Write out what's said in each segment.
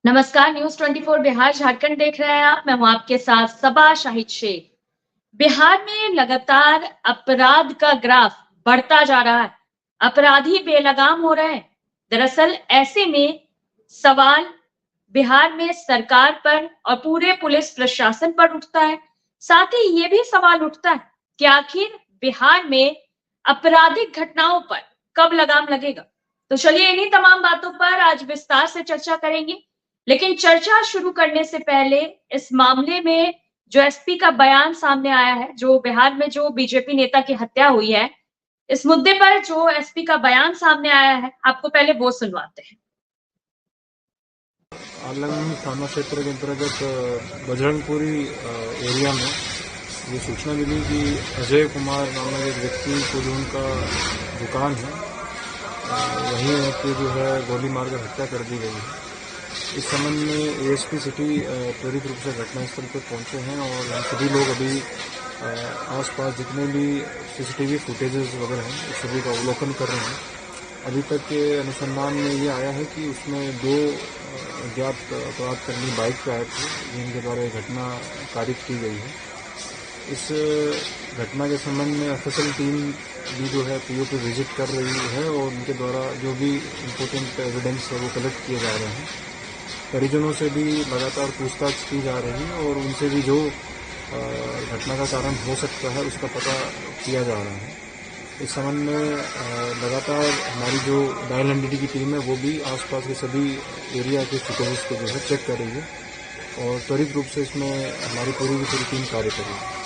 नमस्कार, न्यूज़ 24 बिहार झारखंड देख रहे हैं आप। मैं हूँ आपके साथ सबा शाहिद शेख। बिहार में लगातार अपराध का ग्राफ बढ़ता जा रहा है। अपराधी बेलगाम हो रहे हैं। दरअसल ऐसे में सवाल बिहार में सरकार पर और पूरे पुलिस प्रशासन पर उठता है। साथ ही ये भी सवाल उठता है कि आखिर बिहार में आपराधिक घटनाओं पर कब लगाम लगेगा। तो चलिए इन्हीं तमाम बातों पर आज विस्तार से चर्चा करेंगे। लेकिन चर्चा शुरू करने से पहले इस मामले में जो एसपी का बयान सामने आया है, जो बिहार में जो बीजेपी नेता की हत्या हुई है, इस मुद्दे पर जो एसपी का बयान सामने आया है, आपको पहले वो सुनवाते हैं। आलम थाना क्षेत्र के अंतर्गत बजरंगपुरी एरिया में ये सूचना मिली कि अजय कुमार नामक एक व्यक्ति को जो उनका दुकान है वहीं उनकी जो है गोली मारकर हत्या कर दी गई है। इस संबंध में एएसपी सिटी त्वरित रूप से घटनास्थल पर पहुंचे हैं और हम सभी लोग अभी आसपास जितने भी सीसीटीवी फुटेजेस वगैरह हैं उस सभी का अवलोकन कर रहे हैं। अभी तक के अनुसंधान में ये आया है कि उसमें दो अज्ञात अपराधकर्मी बाइक पर आए थे जिनके द्वारा ये घटना कारित की गई है। इस घटना के संबंध में एफएसएल टीम भी जो है पीओ पे विजिट कर रही है और उनके द्वारा जो भी इम्पोर्टेंट एविडेंस है वो कलेक्ट किए जा रहे हैं। परिजनों से भी लगातार पूछताछ की जा रही है और उनसे भी जो घटना का कारण हो सकता है उसका पता किया जा रहा है। इस संबंध में लगातार हमारी जो डायल एनडीटी की टीम है वो भी आसपास के सभी एरिया के फुटेजेस को जो है चेक कर रही है और त्वरित रूप से इसमें हमारी पूरी की पूरी टीम कार्य कर रही है।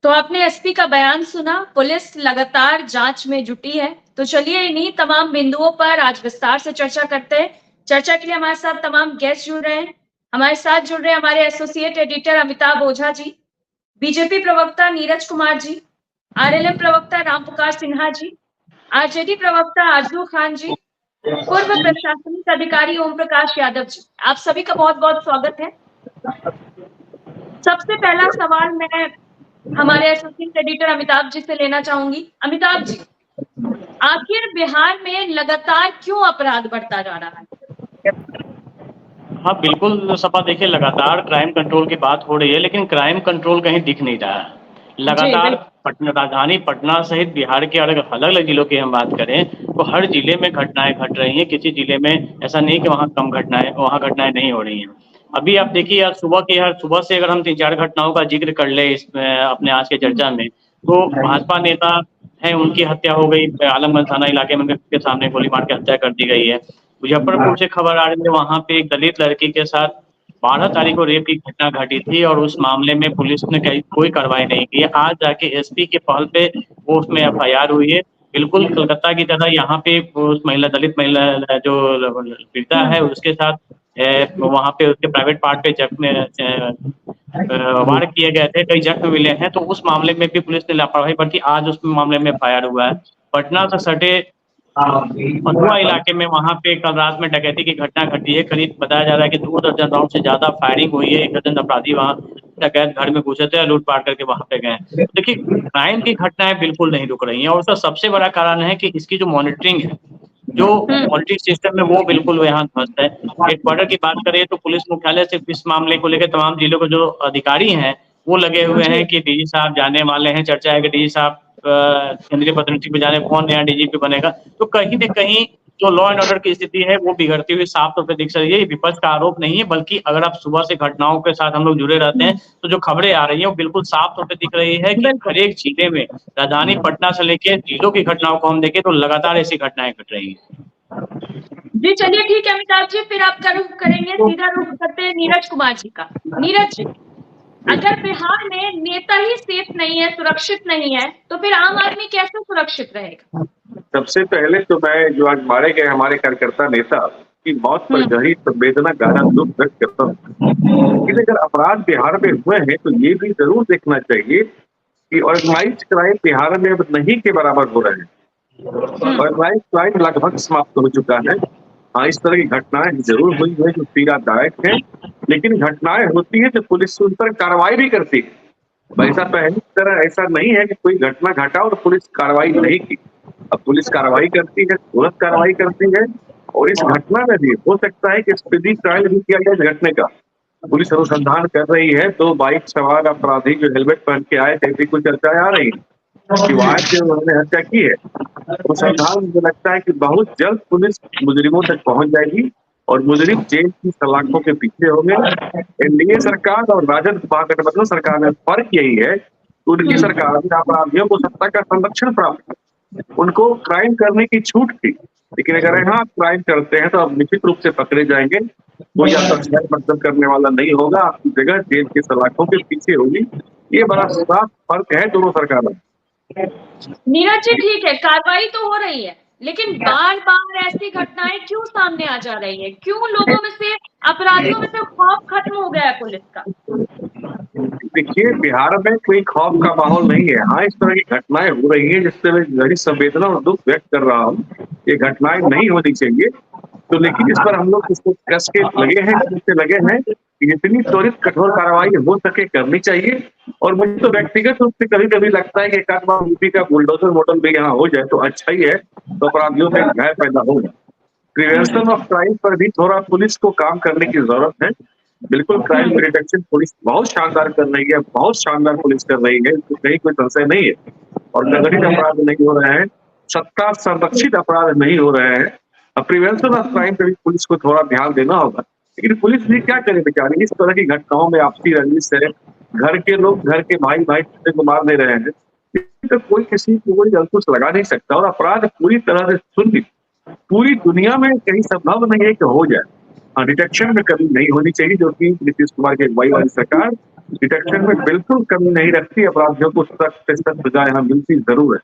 तो आपने एसपी का बयान सुना, पुलिस लगातार जांच में जुटी है। तो चलिए इन्हीं तमाम बिंदुओं पर आज विस्तार से चर्चा करते हैं। चर्चा के लिए हमारे साथ तमाम गेस्ट जुड़ रहे हैं। हमारे साथ जुड़ रहे हैं हमारे associate editor Amitabh Ojha ji, BJP प्रवक्ता नीरज कुमार जी, आरएलएम प्रवक्ता रामपुकार सिन्हा जी, आरजेडी प्रवक्ता आजू खान जी, पूर्व प्रशासनिक अधिकारी ओम प्रकाश यादव जी। आप सभी का बहुत बहुत स्वागत है। सबसे पहला सवाल मैं हमारे एसोसिएट एडिटर अमिताभ जी से लेना चाहूंगी। अमिताभ जी, आखिर बिहार में लगातार क्यों अपराध बढ़ता जा रहा है? हाँ बिल्कुल सपा, देखिए लगातार क्राइम कंट्रोल की बात हो रही है लेकिन क्राइम कंट्रोल कहीं दिख नहीं रहा है। लगातार पटना, राजधानी पटना सहित बिहार के अलग अलग जिलों की हम बात करें तो हर जिले में घटनाएं घट रही हैं। किसी जिले में ऐसा नहीं कि वहाँ कम घटनाएं, वहाँ घटनाएं नहीं हो रही हैं। अभी आप देखिए आज सुबह से अगर हम 3-4 घटनाओं का जिक्र कर ले अपने आज के चर्चा में, तो भाजपा नेता है उनकी हत्या हो गई, आलमगंज थाना इलाके में के सामने गोली मार के हत्या कर दी गई है। मुजफ्फरपुर से खबर आ रही है, वहाँ पे एक दलित लड़की के साथ 12 तारीख को रेप की घटना घटी थी और उस मामले में पुलिस ने कोई कार्रवाई नहीं की है। आज जाके एसपी के पहल पे वो उसमें एफआईआर हुई है। बिल्कुल कलकत्ता की तरह यहाँ पे उस दलित महिला जो पीड़िता है उसके साथ वहाँ पे उसके प्राइवेट पार्ट पे वार किए गए थे, कई जख्म मिले हैं। तो उस मामले में भी पुलिस ने लापरवाही बरती, आज उस मामले में फायर हुआ है। पटना से सटे फतुहा इलाके में वहाँ पे कल रात में डकैती की घटना घटी है। करीब बताया जा रहा है कि 2 दर्जन राउंड से ज्यादा फायरिंग हुई है। 1 दर्जन अपराधी वहाँ डकैत घर में घुसे थे, लूटपाट करके वहाँ पे गए। देखिए क्राइम की घटनाएं बिल्कुल नहीं रुक रही हैं और उसका सबसे बड़ा कारण है कि इसकी जो मॉनिटरिंग है, जो मॉनिटरिंग सिस्टम है वो बिल्कुल यहाँ ध्वस्त है। एक बॉर्डर की बात करें तो पुलिस मुख्यालय से इस मामले को लेकर तमाम जिलों के जो अधिकारी हैं वो लगे हुए हैं कि डीजी साहब जाने वाले हैं। चर्चा है कि डीजी साहब केंद्रीय पदोन्नति पे जाने, कौन नया डीजीपी बनेगा। तो कहीं न कहीं जो लॉ एंड ऑर्डर की स्थिति है वो बिगड़ती हुई साफ तौर पे दिख रही है। ये विपक्ष का आरोप नहीं है, बल्कि अगर आप सुबह से घटनाओं के साथ हम लोग जुड़े रहते हैं तो जो खबरें आ रही है वो बिल्कुल साफ तौर पे दिख रही है कि हर एक जिले में, राजधानी पटना से लेके जिलों की घटनाओं को हम देखें तो लगातार ऐसी घटनाएं घट रही है। जी चलिए ठीक है अमिताभ जी, फिर आपका रुख करेंगे, सीधा रुख करते हैं नीरज कुमार जी का। नीरज जी, अगर बिहार में नेता ही सेफ नहीं है, सुरक्षित नहीं है, तो फिर आम आदमी कैसे सुरक्षित रहेगा? सबसे पहले तो मैं जो आज मारे गए हमारे कार्यकर्ता नेता की मौत पर गहरी संवेदना, गहरा दुख व्यक्त करता हूँ। लेकिन अगर अपराध बिहार में हुए हैं तो ये भी जरूर देखना चाहिए कि ऑर्गेनाइज्ड क्राइम बिहार में अब नहीं के बराबर हो रहे हैं। ऑर्गेनाइज्ड क्राइम लगभग समाप्त हो चुका है। हाँ, इस तरह की घटनाएं जरूर हुई है जो पीड़ादायक है, लेकिन घटनाएं होती है तो पुलिस उन पर कार्रवाई भी करती है। ऐसा पहली तरह ऐसा नहीं है कि कोई घटना घटा और पुलिस कार्रवाई नहीं की। अब पुलिस कार्रवाई करती है, तुरंत कार्रवाई करती है और इस घटना में भी हो सकता है कि स्पीडी ट्रायल भी किया जाए इस घटने का। पुलिस अनुसंधान कर रही है। 2 बाइक सवार अपराधी जो हेलमेट पहन के आए थे, कुछ चर्चाएं आ रही कि वहां से उन्होंने हत्या की है। अनुसंधान मुझे लगता है कि बहुत जल्द पुलिस मुजरिमों तक पहुंच जाएगी और मुजरिम जेल की सलाखों के पीछे होंगे। एनडीए सरकार और राजद महागठबंधन सरकार में फर्क यही है, उनकी सरकार में अपराधियों को सत्ता का संरक्षण प्राप्त है, उनको क्राइम करने की छूट थी। लेकिन अगर यहाँ क्राइम करते हैं तो अब निश्चित रूप से पकड़े जाएंगे। कोई आपका मतलब करने वाला नहीं होगा, आपकी जगह जेल की सलाखों के पीछे होगी। ये बड़ा साफ फर्क है दोनों सरकारों में। नीरज जी, ठीक है, कार्रवाई तो हो रही है, लेकिन बार बार ऐसी घटनाएं क्यों सामने आ जा रही है? क्यों लोगों में से, अपराधियों में से खौफ खत्म हो गया है पुलिस का? देखिए, बिहार में कोई खौफ का माहौल नहीं है। हाँ, इस तरह की घटनाएं हो रही है जिससे मैं बड़ी संवेदना और दुख व्यक्त कर रहा हूँ। ये घटनाएं नहीं होनी चाहिए, तो लेकिन इस पर हम लोग इसको कस के लगे हैं कि जितनी त्वरित कठोर कार्रवाई हो सके करनी चाहिए। और मुझे तो व्यक्तिगत रूप से कभी कभी लगता है कि एक आध बार यूपी का बुलडोजर मॉडल भी यहाँ हो जाए तो अच्छा ही है, तो अपराधियों में भय पैदा होगा। प्रिवेंशन ऑफ क्राइम पर भी थोड़ा पुलिस को काम करने की जरूरत है। बिल्कुल, क्राइम डिटेक्शन पुलिस बहुत शानदार कर रही है, बहुत शानदार पुलिस कर रही है, कहीं कोई संशय नहीं है। और संगठित अपराध नहीं हो रहे हैं, सत्ता संरक्षित अपराध नहीं हो रहे हैं। अब प्रिवेंशन ऑफ क्राइम पे भी पुलिस को थोड़ा ध्यान देना होगा। लेकिन पुलिस भी क्या करे बेचारी, इस तरह की घटनाओं में आपसी रंजिश है, घर के लोग घर के भाई भाई को मार दे रहे हैं, तो कोई किसी को कोई अंकुश लगा नहीं सकता। और अपराध पूरी तरह से शून्य पूरी दुनिया में कहीं संभव नहीं है कि हो जाए। हाँ, डिटेक्शन में कमी नहीं होनी चाहिए, जो कि नीतीश कुमार की अगुवाई वाली सरकार डिटेक्शन में बिल्कुल कमी नहीं रखती। अपराधियों को सख्त से सख्त सजा यहाँ मिलती जरूर है।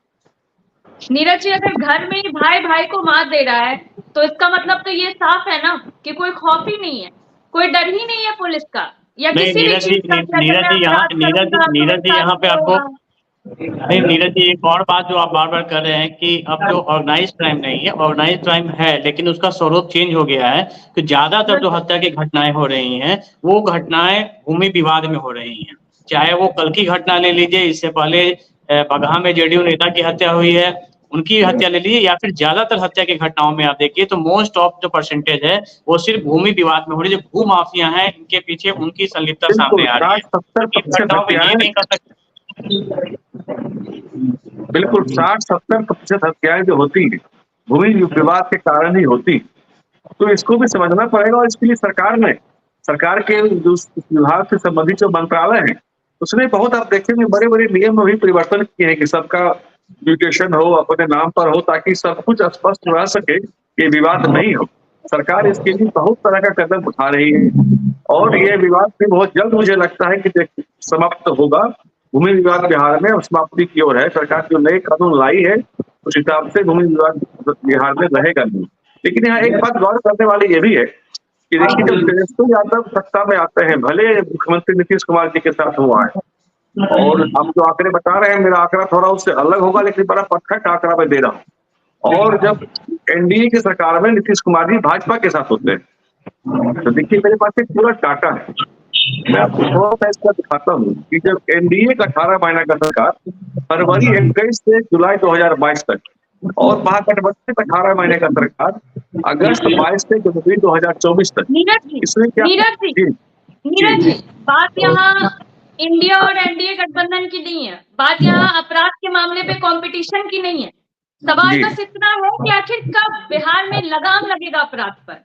नीरज जी, अगर घर में ही भाई भाई को मार दे रहा है तो इसका मतलब तो ये साफ है ना कि कोई खौफ ही नहीं है, कोई डर ही नहीं है पुलिस का, या नहीं किसी भी नीरज चीज का। नीरज जी यहाँ पे आपको नहीं, नीरज जी एक और बात जो आप बार बार कर रहे हैं कि अब जो ऑर्गेनाइज क्राइम नहीं है, ऑर्गेनाइज क्राइम है, लेकिन उसका स्वरूप चेंज हो गया है कि ज्यादातर जो हत्या की घटनाएं हो रही हैं वो घटनाएं भूमि विवाद में हो रही हैं। चाहे वो कल की घटना ले लीजिए, इससे पहले बगहा में जेडीयू नेता की हत्या हुई है, उनकी हत्या ले लीजिए, या फिर ज्यादातर हत्या की घटनाओं में आप देखिए तो मोस्ट ऑफ जो परसेंटेज है वो सिर्फ भूमि विवाद में हो रही है। जो भू माफिया हैं, इनके पीछे उनकी संलिप्तता सामने आ रही है। बिल्कुल 60-70% हत्याएं जो होती है भूमि विवाद के कारण ही होती। तो इसको भी समझना पड़ेगा और इसके लिए सरकार के जो विभाग से संबंधित जो मंत्रालय है उसने बहुत, आप देखेंगे, बड़े बड़े नियम में भी परिवर्तन किए हैं कि सबका म्यूटेशन हो, अपने नाम पर हो, ताकि सब कुछ स्पष्ट रह सके, ये विवाद नहीं हो। सरकार इसके लिए बहुत तरह का कदम उठा रही है और ये विवाद भी बहुत जल्द मुझे लगता है कि समाप्त होगा। भूमि विवाद बिहार में समाप्ति की ओर है। सरकार जो नए कानून लाई है उस हिसाब से भूमि विवाद बिहार में रहेगा नहीं। लेकिन यहाँ एक बात गौर करने वाली ये भी है कि देखिए, जब तेजस्वी यादव सत्ता में आते हैं, भले मुख्यमंत्री नीतीश कुमार जी के साथ हुआ है, और आप जो आंकड़े बता रहे हैं, मेरा आंकड़ा थोड़ा उससे अलग होगा, लेकिन बड़ा परफेक्ट आंकड़ा मैं दे रहा हूँ। और जब एनडीए की सरकार में नीतीश कुमार जी भाजपा के साथ होते हैं, तो देखिए मेरे पास एक पूरा डाटा है, मैं आपको थोड़ा सा इसका दिखाता हूँ कि जब एनडीए का 18 महीना का सरकार फरवरी 21 से जुलाई 2022 तक, और महागठबंधन का 18 महीने का सरकार अगस्त 22 से जनवरी 2024 तक, इसमें क्या नीरज जी, बात यहाँ इंडिया और एनडीए गठबंधन की नहीं है, बात यहाँ अपराध के मामले पे कंपटीशन की नहीं है। सवाल बस इतना है कि आखिर कब बिहार में लगाम लगेगा अपराध पर,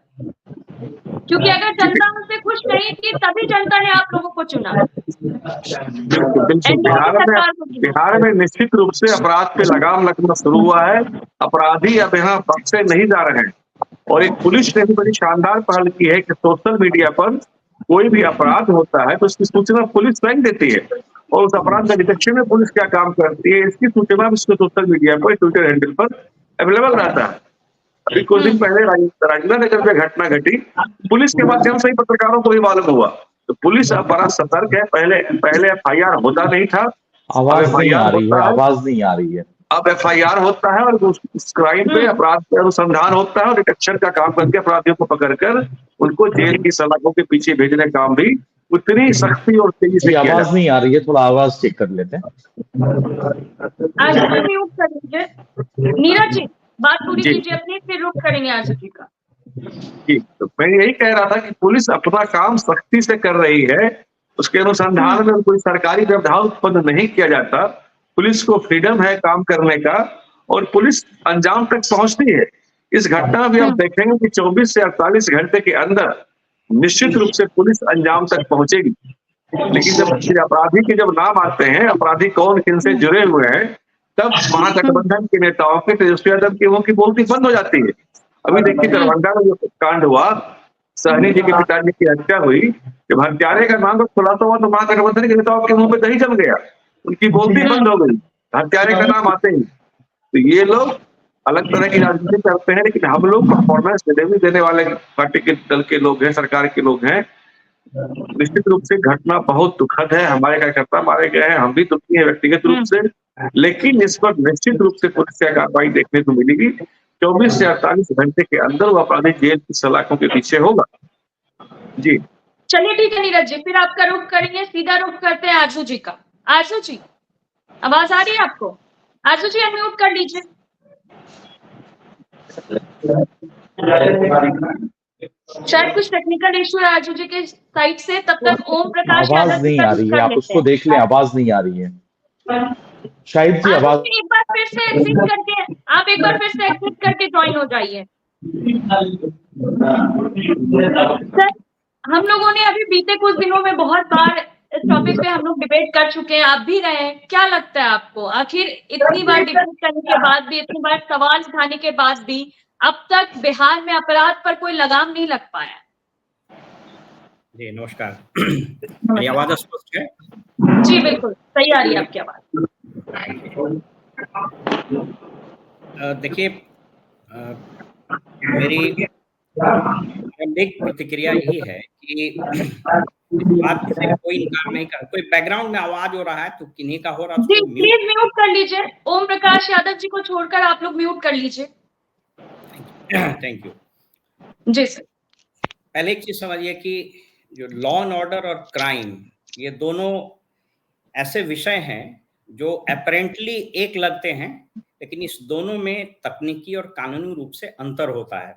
क्योंकि अगर जनता उनसे खुश नहीं थी तभी जनता ने आप लोगों को चुना। बिहार में निश्चित रूप से अपराध पे लगाम लगना शुरू हुआ है। अपराधी अब यहाँ बख्शे नहीं जा रहे हैं। और एक पुलिस ने भी बड़ी शानदार पहल की है कि सोशल मीडिया पर कोई भी अपराध होता है तो उसकी सूचना पुलिस स्वयं देती है, और उस अपराध का डिटेक्शन में पुलिस क्या काम करती है इसकी सूचना उसको सोशल मीडिया पर, ट्विटर हैंडल पर अवेलेबल रहता है। अभी कुछ दिन पहले राजनांदगांव नगर में घटना घटी, पुलिस के माध्यम से ही पत्रकारों को भी मालूम हुआ, तो पुलिस अब बड़ा सतर्क है। पहले एफआईआर होता नहीं था, आवाज नहीं आ रही है। अब एफआईआर होता है और उस क्राइम पे, अपराध पे अनुसंधान होता है और डिटेक्शन का काम करके अपराधियों को पकड़कर उनको जेल की सलाखों के पीछे भेजने का काम भी उतनी सख्ती और तेजी से किया। आवाज नहीं आ रही है, थोड़ा आवाज चेक कर लेते हैं। नीरज जी, बात पूरी कीजिए अपनी, फिर रुक करेंगे आज का। जी, तो मैं यही कह रहा था कि पुलिस अपना काम सख्ती से कर रही है। उसके अनुसंधान में कोई सरकारी व्यवधान उत्पन्न नहीं किया जाता। पुलिस को फ्रीडम है काम करने का और पुलिस अंजाम तक पहुंचती है। इस घटना में भी आप देखेंगे कि 24 से 48 घंटे के अंदर निश्चित रूप से पुलिस अंजाम तक पहुंचेगी। लेकिन जब अपराधी के जब नाम आते हैं, अपराधी कौन किन से जुड़े हुए हैं, तब महागठबंधन के नेताओं के, तेजस्वी यादव की वो की बोलती बंद हो जाती है। अभी देखिए दरभंगा में जो कांड हुआ, सहनी जी के पिताजी की हत्या हुई, जब हत्यारे का नाम खुलासा हुआ तो महागठबंधन के नेताओं के मुंह पे दही जम गया, उनकी बोलती बंद हो गई हत्यारे का नाम आते ही। तो ये लोग अलग तरह की राजनीति करते हैं, लेकिन हम लोग परफॉर्मेंस डिलीवरी देने वाले पार्टी के दल के लोग हैं, सरकार के लोग हैं। निश्चित रूप से घटना बहुत दुखद है, हमारे कार्यकर्ता मारे गए हैं, हम भी दुखी हैं व्यक्तिगत रूप से, लेकिन इस पर निश्चित रूप से पुलिस की कार्रवाई देखने को मिलेगी। 24 से 48 घंटे के अंदर वो अपराधी जेल की सलाखों के पीछे होगा। जी चलिए ठीक है नीरज जी, फिर आपका रुख करेंगे, सीधा रुख करते हैं आरजू जी का। आरजू जी, आवाज आ रही है आपको? आरजू जी अनम्यूट कर लीजिए। शायद कुछ टेक्निकल इशू है आरजू जी के साइड से, तब तक ओम प्रकाश यादव आवाज जी नहीं का आ रुख रही है, कर आप लेते उसको हैं। देख लें, आवाज नहीं आ रही है। शाहिद जी आरजू आवाज जी एक बार फिर से एग्जिट करके, आप एक बार फिर से एग्जिट करके ज्वाइन हो जाइए। सर, हम लोगों ने अभी बीते कुछ दिनों में बहुत बार इस टॉपिक पे हम लोग डिबेट कर चुके हैं, आप भी रहे हैं। क्या लगता है आपको, आखिर इतनी बार डिबेट करने के बाद भी, इतनी बार सवाल उठाने के बाद भी अब तक बिहार में अपराध पर कोई लगाम नहीं लग पाया? जी नमस्कार। मेरी आवाज स्पष्ट है? जी बिल्कुल सही आ रही है आपकी आवाज। देखिए, मेरी प्रारंभिक प्रतिक्रिया यही है कि बात से कोई इनकार नहीं कर, कोई बैकग्राउंड में आवाज हो रहा है तो किन्हीं का हो रहा है, जी उसको प्लीज म्यूट कर लीजिए, ओम प्रकाश यादव जी को छोड़कर आप लोग म्यूट कर लीजिए। Thank you. जी सर। पहले एक चीज समझिए कि जो लॉ एंड ऑर्डर और क्राइम, ये दोनों ऐसे विषय हैं जो अपेरेंटली एक लगते हैं, लेकिन इस दोनों में तकनीकी और कानूनी रूप से अंतर होता है।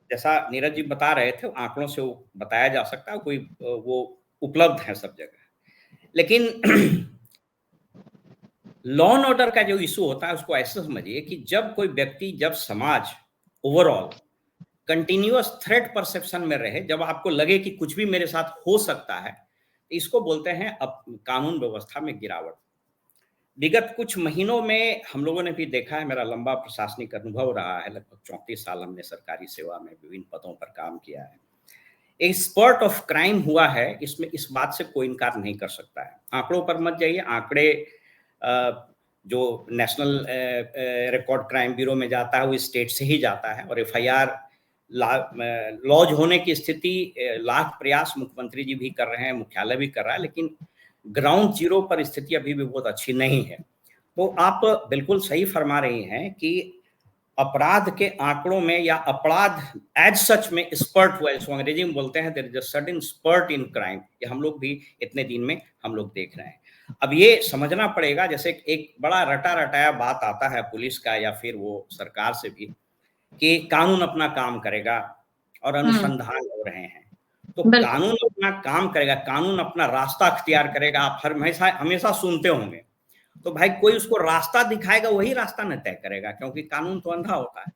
जैसा नीरज जी बता रहे थे, आंकड़ों से वो बताया जा सकता है, कोई वो उपलब्ध है सब जगह। लेकिन लॉ एंड ऑर्डर का जो इशू होता है उसको ऐसे समझिए कि जब कोई व्यक्ति, जब समाज ओवरऑल कंटिन्यूअस थ्रेट परसेप्शन में रहे, जब आपको लगे कि कुछ भी मेरे साथ हो सकता है, इसको बोलते हैं अब कानून व्यवस्था में गिरावट। विगत कुछ महीनों में हम लोगों ने भी देखा है, मेरा लंबा प्रशासनिक अनुभव रहा है, लगभग 34 साल हमने सरकारी सेवा में विभिन्न पदों पर काम किया है। एक स्पर्ट ऑफ क्राइम हुआ है, इसमें इस बात से कोई इनकार नहीं कर सकता है। आंकड़ों पर मत जाइए, आंकड़े जो नेशनल रिकॉर्ड क्राइम ब्यूरो में जाता है वो स्टेट से ही जाता है, और FIR लॉज होने की स्थिति लाख प्रयास मुख्यमंत्री जी भी कर रहे हैं, मुख्यालय भी कर रहा है, लेकिन ग्राउंड जीरो पर स्थिति अभी भी बहुत अच्छी नहीं है। तो आप बिल्कुल सही फरमा रही हैं कि अपराध के आंकड़ों में या अपराध एज सच में स्पर्ट हुआ है, इसको अंग्रेजी में बोलते हैं there is a sudden spurt in crime. ये हम लोग भी इतने दिन में हम लोग देख रहे हैं। अब ये समझना पड़ेगा, जैसे एक बड़ा रटा रटाया बात आता है पुलिस का या फिर वो सरकार से भी, कि कानून अपना काम करेगा और अनुसंधान हो रहे हैं, तो कानून अपना काम करेगा, कानून अपना रास्ता अख्तियार करेगा। आप हमेशा सुनते होंगे, तो भाई कोई उसको रास्ता दिखाएगा, वही रास्ता न तय करेगा, क्योंकि कानून तो अंधा होता है।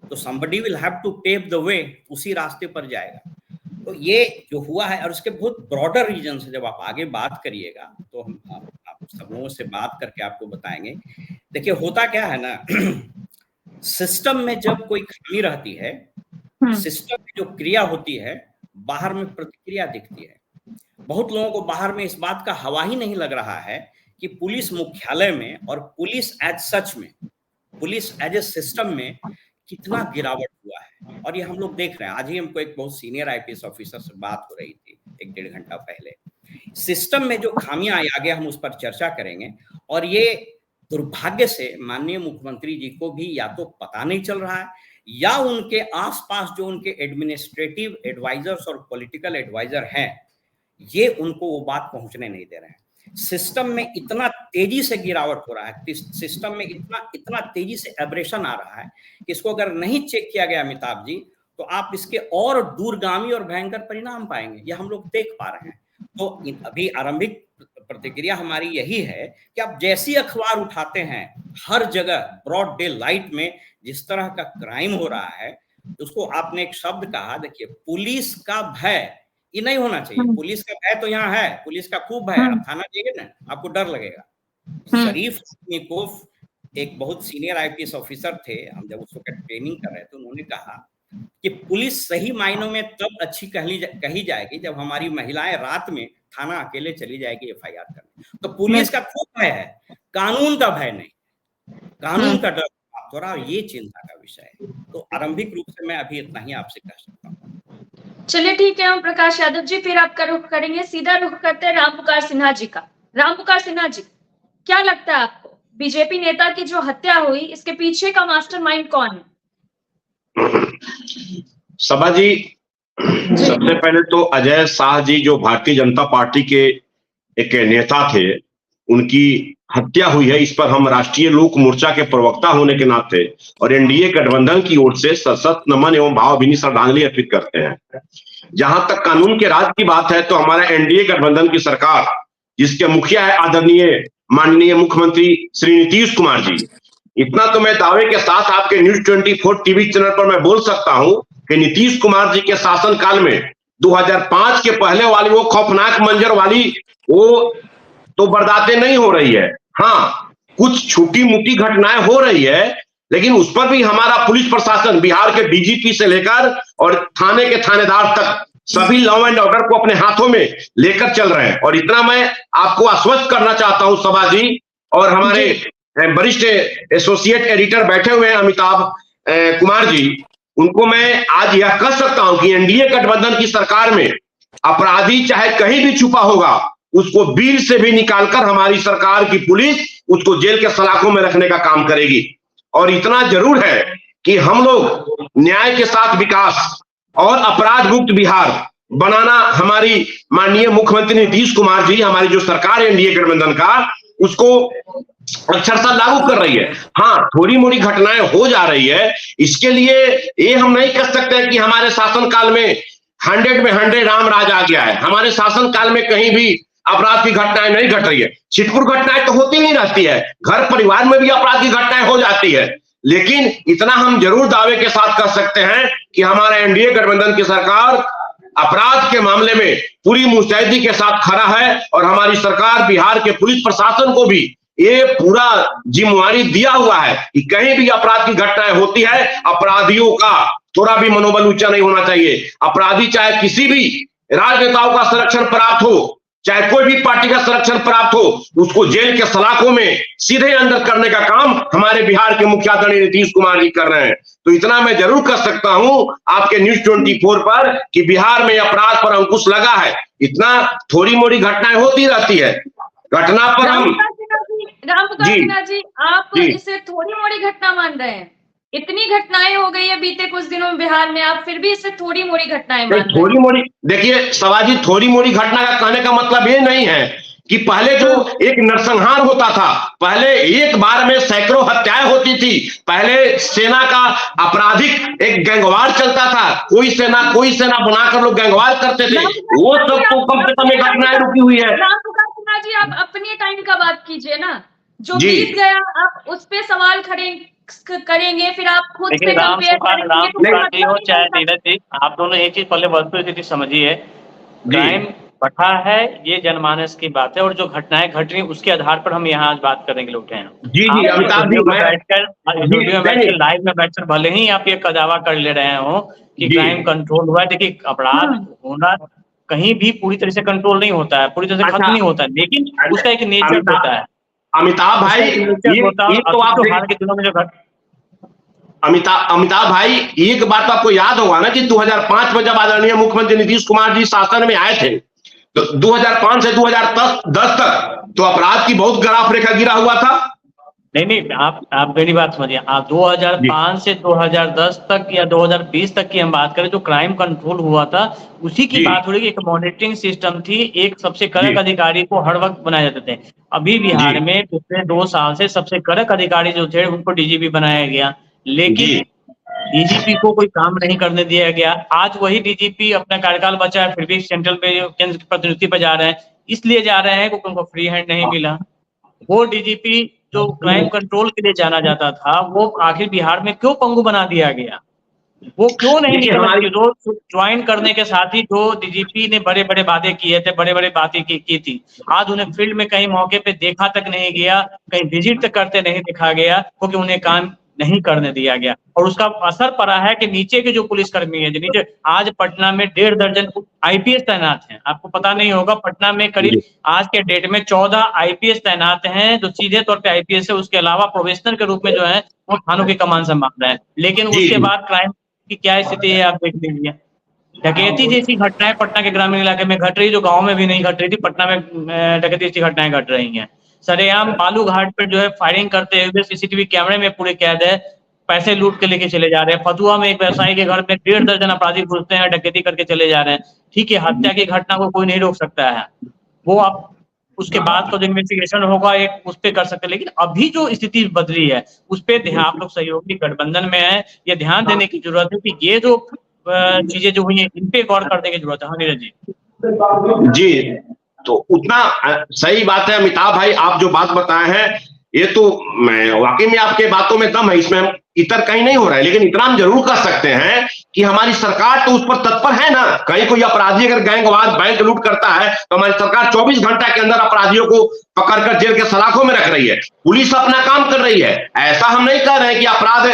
तो somebody will have to pave the way, उसी रास्ते पर जाएगा। तो ये जो हुआ है, और उसके बहुत ब्रॉडर रीजन से जब आप आगे बात करिएगा तो हम आप सब लोगों से बात करके आपको बताएंगे। देखिए होता क्या है ना, सिस्टम में जब कोई खामी रहती है, सिस्टम में जो क्रिया होती है, बाहर में प्रतिक्रिया दिखती है। बहुत लोगों को बाहर में इस बात का हवा ही नहीं लग रहा है कि पुलिस मुख्यालय में और पुलिस एज सच में, पुलिस एज ए सिस्टम में कितना गिरावट हुआ है। और ये हम लोग देख रहे हैं। आज ही हमको एक बहुत सीनियर IPS ऑफिसर से बात हो रही थी 1-1.5 घंटा पहले। सिस्टम में जो खामियां आई, आगे हम उस पर चर्चा करेंगे। और ये दुर्भाग्य से माननीय मुख्यमंत्री जी को भी या तो पता नहीं चल रहा है, या उनके आसपास जो उनके एडमिनिस्ट्रेटिव एडवाइजर्स और पॉलिटिकल एडवाइजर हैं, ये उनको वो बात पहुंचने नहीं दे रहे हैं। सिस्टम में इतना तेजी से गिरावट हो रहा है सिस्टम में, इतना तेजी से एब्रेशन आ रहा है कि इसको अगर नहीं चेक किया गया अमिताभ जी, तो आप इसके और दूरगामी और भयंकर परिणाम पाएंगे। ये हम लोग देख पा रहे हैं। तो अभी आरंभिक प्रतिक्रिया हमारी यही है कि आप जैसी अखबार उठाते हैं, हर जगह ब्रॉड डे लाइट में जिस तरह का क्राइम हो रहा है, उसको आपने एक शब्द कहा, देखिए पुलिस का भय, ये नहीं होना चाहिए। पुलिस का भय तो यहाँ है, पुलिस का खूब भय है। आप थाना जाइए ना, आपको डर लगेगा। शरीफ को एक बहुत सीनियर आईपीएस ऑफिसर थे, हम जब उस वक्त ट्रेनिंग कर रहे थे, उन्होंने कहा कि पुलिस सही मायनों में तब अच्छी कही जाएगी जब हमारी महिलाएं रात में थाना अकेले चली जाएगी एफआईआर करने। तो पुलिस का खूब भय है, कानून का भय नहीं, कानून का डर थोड़ा, ये चिंता का विषय है। तो आरंभिक रूप से मैं अभी इतना ही आपसे कह सकता हूँ। चलिए ठीक है, हम प्रकाश यादव जी फिर आपका रुख करेंगे, सीधा रुख करते हैं रामपुकार सिन्हा जी का। रामपुकार सिन्हा जी, क्या लगता है आपको, बीजेपी नेता की जो हत्या हुई, इसके पीछे का मास्टरमाइंड कौन है? सभा जी, सबसे पहले तो अजय शाह जी जो भारतीय जनता पार्टी के एक नेता थे, उनकी हत्या हुई है, इस पर हम राष्ट्रीय लोक मोर्चा के प्रवक्ता होने के नाते और एनडीए गठबंधन की ओर से सशक्त नमन एवं भावभीनी श्रद्धांजलि अर्पित करते हैं। जहां तक कानून के राज की बात है, तो हमारा एनडीए गठबंधन की सरकार, जिसके मुखिया है आदरणीय माननीय मुख्यमंत्री श्री नीतीश कुमार जी, इतना तो मैं दावे के साथ आपके न्यूज 24 टीवी चैनल पर मैं बोल सकता हूं कि नीतीश कुमार जी के शासनकाल में 2005 के पहले वाली वो खौफनाक मंजर वाली वो तो बर्दाश्त नहीं हो रही है। हाँ, कुछ छोटी मोटी घटनाएं हो रही है, लेकिन उस पर भी हमारा पुलिस प्रशासन, बिहार के डीजीपी से लेकर और थाने के थानेदार तक सभी लॉ एंड ऑर्डर को अपने हाथों में लेकर चल रहे हैं। और इतना मैं आपको आश्वस्त करना चाहता हूं सभा जी, और हमारे वरिष्ठ एसोसिएट एडिटर बैठे हुए हैं अमिताभ कुमार जी, उनको मैं आज यह कह सकता हूं कि एनडीए गठबंधन की सरकार में अपराधी चाहे कहीं भी छुपा होगा, उसको बिल से भी निकालकर हमारी सरकार की पुलिस उसको जेल के सलाखों में रखने का काम करेगी। और इतना जरूर है कि हम लोग न्याय के साथ विकास और अपराध मुक्त बिहार बनाना हमारी माननीय मुख्यमंत्री नीतीश कुमार जी, हमारी जो सरकार है एनडीए गठबंधन का, उसको अक्षरशः लागू कर रही है। हाँ, थोड़ी मोड़ी घटनाएं हो जा रही है, इसके लिए ये हम नहीं कह सकते कि हमारे शासनकाल में 100 में 100 राम राज आ गया है। हमारे शासनकाल में कहीं भी अपराध की घटनाएं नहीं घट रही है। छिटपुट घटनाएं तो होती ही रहती है, घर परिवार में भी अपराध की घटनाएं हो जाती है, लेकिन इतना हम जरूर दावे के साथ कह सकते हैं कि हमारा एनडीए गठबंधन की सरकार अपराध के मामले में पूरी मुस्तैदी के साथ खड़ा है। और हमारी सरकार बिहार के पुलिस प्रशासन को भी ये पूरा जिम्मेवारी दिया हुआ है कि कहीं भी अपराध की घटनाएं होती है, अपराधियों का थोड़ा भी मनोबल ऊंचा नहीं होना चाहिए। अपराधी चाहे किसी भी राजनेताओं का संरक्षण प्राप्त हो, चाहे कोई भी पार्टी का संरक्षण प्राप्त हो, उसको जेल के सलाखों में सीधे अंदर करने का काम हमारे बिहार के मुखिया आदरणीय नीतीश कुमार जी कर रहे हैं। तो इतना मैं जरूर कर सकता हूं आपके न्यूज 24 पर कि बिहार में अपराध पर अंकुश लगा है। इतना थोड़ी मोड़ी घटनाएं होती रहती है, घटना पर हम रामपुकार सिन्हा जी, आप इसे थोड़ी मोड़ी घटना मान रहे हैं? इतनी घटनाएं हो गई है बीते कुछ दिनों में बिहार में, आप फिर भी इसे थोड़ी मोड़ी घटनाएं मान रहे हैं? थोड़ी मोड़ी, देखिए सवाजी, थोड़ी मोड़ी घटना का कहने का मतलब ये नहीं है कि पहले जो एक नरसंहार होता था, पहले एक बार में सैकड़ों हत्याएं होती थी, पहले सेना का आपराधिक एक गैंगवार चलता था, कोई सेना बनाकर लोग गैंगवार करते थे, वो सब तो कम से कम घटनाएं रुकी हुई है। रामपुकार सिन्हा जी, आप अपने टाइम का बात कीजिए ना, जो बीत गया आप उस पे सवाल करेंगे, फिर आप खुद से कंपेयर रामपुकार जी हो चाहे नीरज जी, आप दोनों एक चीज पहले वस्तुस्थिति समझिए। क्राइम बढ़ा है, ये जनमानस की बात है, और जो घटनाएं घट रही उसके आधार पर हम यहाँ आज बात करने के लिए उठे हैं। जी अमिताभ जी, बैठकर लाइव में बैठकर भले ही आप ये दावा कर ले रहे हो कि क्राइम कंट्रोल हुआ है, देखिए अपराध होना कहीं भी पूरी तरह से कंट्रोल नहीं होता है, पूरी तरह से खत्म नहीं होता है, लेकिन उसका एक नेचर होता है। अमिताभ भाई, अमिताभ भाई, एक बात आपको याद होगा ना कि 2005 में जब आदरणीय मुख्यमंत्री नीतीश कुमार जी शासन में आए थे, तो 2005 से 2010 तक तो अपराध की बहुत ग्राफ रेखा गिरा हुआ था, नहीं, आप मेरी बात समझिए। आप 2005 से 2010 तक या 2020 तक की हम बात करें, जो क्राइम कंट्रोल हुआ था, उसी की जी। बात हो रही है। एक मॉनिटरिंग सिस्टम थी, एक सबसे कड़क जी। अधिकारी को हर वक्त बनाए जाते थे। अभी बिहार जी। में पिछले 2 साल से सबसे कड़क अधिकारी जो थे उनको डीजीपी बनाया गया, लेकिन जी। डीजीपी को कोई काम नहीं करने दिया गया। आज वही डीजीपी अपना कार्यकाल बचा है, फिर भी सेंट्रल पे केंद्र की प्रतिनियुक्ति पे जा रहे हैं। इसलिए जा रहे हैं क्योंकि उनको फ्री हैंड नहीं मिला। वो डीजीपी जो क्राइम कंट्रोल के लिए जाना जाता था, वो आखिर बिहार में क्यों पंगु बना दिया गया? वो क्यों नहीं देखिए निकला? हमारी जो ज्वाइन करने के साथ ही जो डीजीपी ने बड़े-बड़े वादे किए थे, बड़े-बड़े बातें की थी, आज उन्हें फील्ड में कहीं मौके पे देखा तक नहीं गया, कहीं विजिट तक करते नहीं देखा गया, क्योंकि उन्हें काम नहीं करने दिया गया। और उसका असर पड़ा है कि नीचे के जो पुलिसकर्मी है, जो नीचे, आज पटना में 1.5 दर्जन आईपीएस तैनात हैं। आपको पता नहीं होगा, पटना में करीब आज के डेट में 14 आईपीएस तैनात हैं, जो सीधे तौर पे आईपीएस है। उसके अलावा प्रोबेशनर के रूप में जो है वो थानों की कमान संभाल रहे हैं। लेकिन जी। उसके बाद क्राइम की क्या स्थिति है आप देख लीजिए। डकैती जैसी घटनाएं पटना के ग्रामीण इलाके में घट रही, जो गांव में भी नहीं घट रही थी, पटना में डकैती जैसी घटनाएं घट रही हैं। सरेआम बालू घाट पर जो है फायरिंग करते हुए सीसीटीवी कैमरे में पूरे कैद है, पैसे लूट के लेके चले जा रहे हैं। फतुहा में एक व्यवसायी के घर में 1.5 दर्जन अपराधी घुसते हैं, डकैती करके चले जा रहे हैं। ठीक है, हत्या की घटना को कोई नहीं रोक सकता है, वो आप उसके बाद का जो इन्वेस्टिगेशन होगा एक उस पे कर सकते हैं। लेकिन अभी जो स्थिति बदली है, उस पे ध्यान, आप लोग सहयोगी गठबंधन में है, ये ध्यान देने की जरूरत है कि ये जो चीजें जो हुई है, इन पे गौर करने की जरूरत है। हाँ नीरज जी। जी, तो उतना सही बात है अमिताभ भाई, आप जो बात बताए हैं, ये तो वाकई में आपके बातों में दम है, इसमें हम इतर कहीं नहीं हो रहा है। लेकिन इतना हम जरूर कर सकते हैं कि हमारी सरकार तो उस पर तत्पर है ना। कहीं कोई अपराधी अगर गैंगवार बैंक लूट करता है तो हमारी सरकार 24 घंटा के अंदर अपराधियों को पकड़कर जेल के सलाखों में रख रही है। पुलिस अपना काम कर रही है। ऐसा हम नहीं कह रहे हैं कि अपराध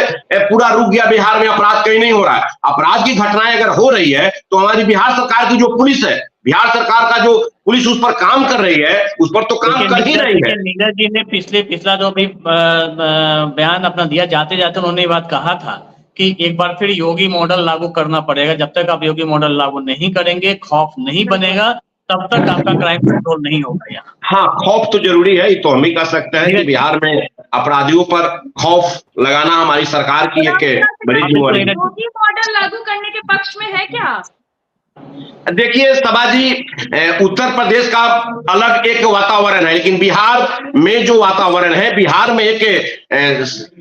पूरा रुक गया, बिहार में अपराध कहीं नहीं हो रहा है। अपराध की घटनाएं अगर हो रही है तो हमारी बिहार सरकार की जो पुलिस है, बिहार सरकार का जो पुलिस उस पर काम कर रही है, उस पर तो काम कर ही रही है। नीरज जी ने पिछला जो अभी बयान अपना दिया, जाते जाते उन्होंने ये बात कहा था कि एक बार फिर योगी मॉडल लागू करना पड़ेगा। जब तक आप योगी मॉडल लागू नहीं करेंगे, खौफ नहीं बनेगा, तब तक आपका क्राइम कंट्रोल नहीं होगा यहाँ। हाँ, खौफ तो जरूरी है, ये तो हम ही कह सकते हैं कि बिहार में अपराधियों पर खौफ लगाना हमारी सरकार की एक बड़ी जिम्मेवारी है। योगी मॉडल लागू करने के पक्ष में है क्या? देखिए सभा जी, उत्तर प्रदेश का अलग एक वातावरण है, लेकिन बिहार में जो वातावरण है, बिहार में एक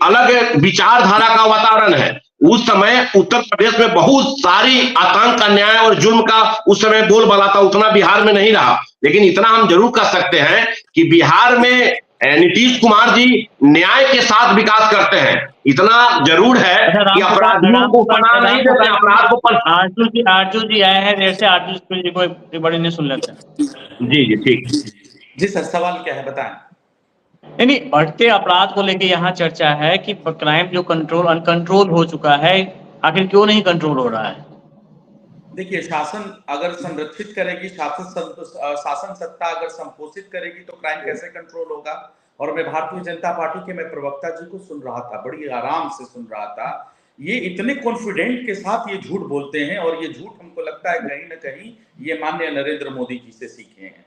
अलग विचारधारा का वातावरण है। उस समय उत्तर प्रदेश में बहुत सारी आतंक, अन्याय और जुल्म का उस समय बोलबाला था, उतना बिहार में नहीं रहा। लेकिन इतना हम जरूर कर सकते हैं कि बिहार में नीतीश कुमार जी न्याय के साथ विकास करते हैं। इतना जरूर है कि अपराधियों को पनाह नहीं देते, अपराध को आरजू जी आए हैं देर से, आरजू जी को एक बड़ी नहीं सुन लेते हैं। जी जी ठीक। जी सर, सवाल क्या है बताएं। नहीं, बढ़ते अपराध को लेके यहाँ चर्चा है कि क्राइम जो कंट्रोल अनकंट्रोल हो चुका है, आखिर क्यों नहीं कंट्रोल हो रहा है? देखिए, शासन अगर संरक्षित करेगी, शासन सत्ता अगर संपोषित करेगी तो क्राइम कैसे कंट्रोल होगा। और मैं भारतीय जनता पार्टी के मैं प्रवक्ता जी को सुन रहा था, बड़ी आराम से सुन रहा था। ये इतने कॉन्फिडेंट के साथ ये झूठ बोलते हैं, और ये झूठ हमको लगता है कहीं ना कहीं ये माननीय नरेंद्र मोदी जी से सीखे हैं,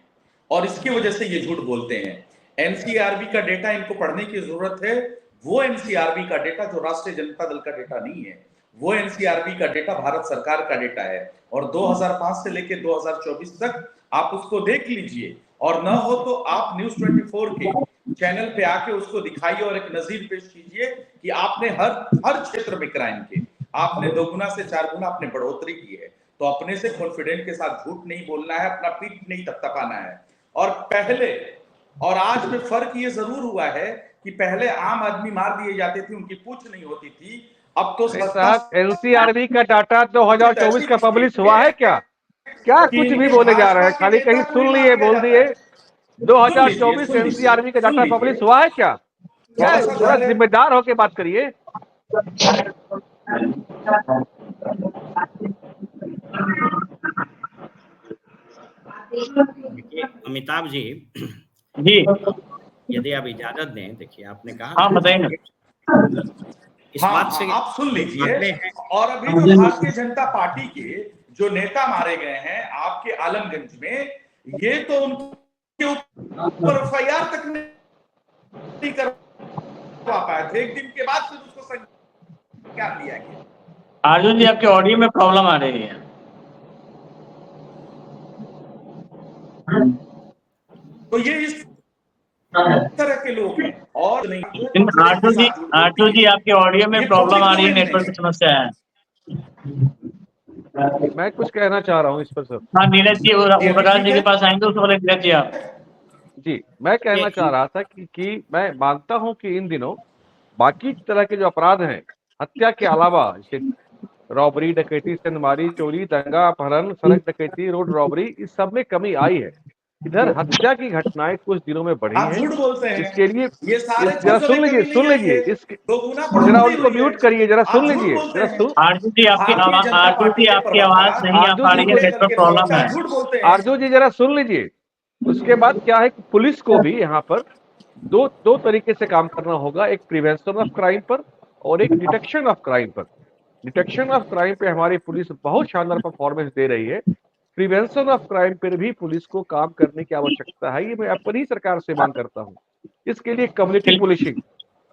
और इसकी वजह से ये झूठ बोलते हैं। एनसीआरबी का डेटा इनको पढ़ने की जरूरत है। वो एनसीआरबी का डेटा जो राष्ट्रीय जनता दल का डेटा नहीं है, वो एनसीआरबी का डेटा भारत सरकार का डेटा है। और 2005 से लेकर 2024 तक आप उसको देख लीजिए, और न हो तो आप न्यूज 24 के चैनल पे आके उसको दिखाइए और एक नजीर पेश कीजिए कि आपने हर क्षेत्र में क्राइम के आपने 2 गुना से 4 गुना आपने बढ़ोतरी की है। तो अपने से कॉन्फिडेंट के साथ झूठ नहीं बोलना है, अपना पीठ नहीं थपथपाना है। और पहले और आज में फर्क ये जरूर हुआ है कि पहले आम आदमी मार दिए जाते थे, उनकी पूछ नहीं होती थी। अब तो एनसीआरबी का डाटा 2024 का पब्लिश हुआ है क्या? क्या कुछ भी बोले जा रहे हैं, खाली कहीं सुन लिए बोल दिए। 2024 एनसीआरबी का डाटा पब्लिश हुआ है क्या? क्या थोड़ा जिम्मेदार होके बात करिए। अमिताभ जी जी, यदि आप इजाजत दें, देखिए आपने कहा, हाँ बताइए। इस बात से आप सुन लीजिए। और अभी जो भारतीय जनता पार्टी के जो नेता मारे गए हैं आपके आलमगंज में, ये तो उनके ऊपर एफआईआर तक नहीं कर करवा पाए थे, एक दिन के बाद फिर उसको संज्ञान लिया गया। अर्जुन जी आपके ऑडियो में प्रॉब्लम आ रही है। तो ये इस तरह के लोग हैं और नहीं आटू जी आपके ऑडियो में प्रॉब्लम आ रही है, नेटवर्क की समस्या है। मैं कुछ कहना चाह रहा हूँ इस पर सर। हाँ नीरज जी प्रकाश जी के पास आएंगे, उसको बोले नीरज जी आप। जी, मैं कहना चाह रहा था कि मैं मानता हूं कि इन दिनों बाकी तरह के जो अपराध हैं, हत्या के अलावा, जैसे रॉबरी, डकैती, सेंधमारी, चोरी, दंगा, अपहरण, सड़क डकैती, रोड रॉबरी, इस सब में कमी आई है। इधर हत्या की घटनाएं कुछ दिनों में बढ़ी आप हैं। झूठ बोलते हैं। इसके लिए ये सारे जरा सुन लीजिए, जरा उनको म्यूट करिए, जरा सुन लीजिए, जरा सुन। आरजू जी आपकी आवाज नहीं आ पा रही है, नेटवर्क प्रॉब्लम है। आरजू जी जरा सुन लीजिए। उसके बाद क्या है कि पुलिस को भी यहाँ पर दो तरीके से काम करना होगा, एक प्रिवेंशन ऑफ क्राइम पर और एक डिटेक्शन ऑफ क्राइम पर। डिटेक्शन ऑफ क्राइम पे हमारी पुलिस बहुत शानदार परफॉर्मेंस दे रही है। प्रिवेंशन ऑफ क्राइम पर भी पुलिस को काम करने की आवश्यकता है, ये मैं अपनी सरकार से मांग करता हूँ। इसके लिए कम्युनिटी पुलिसिंग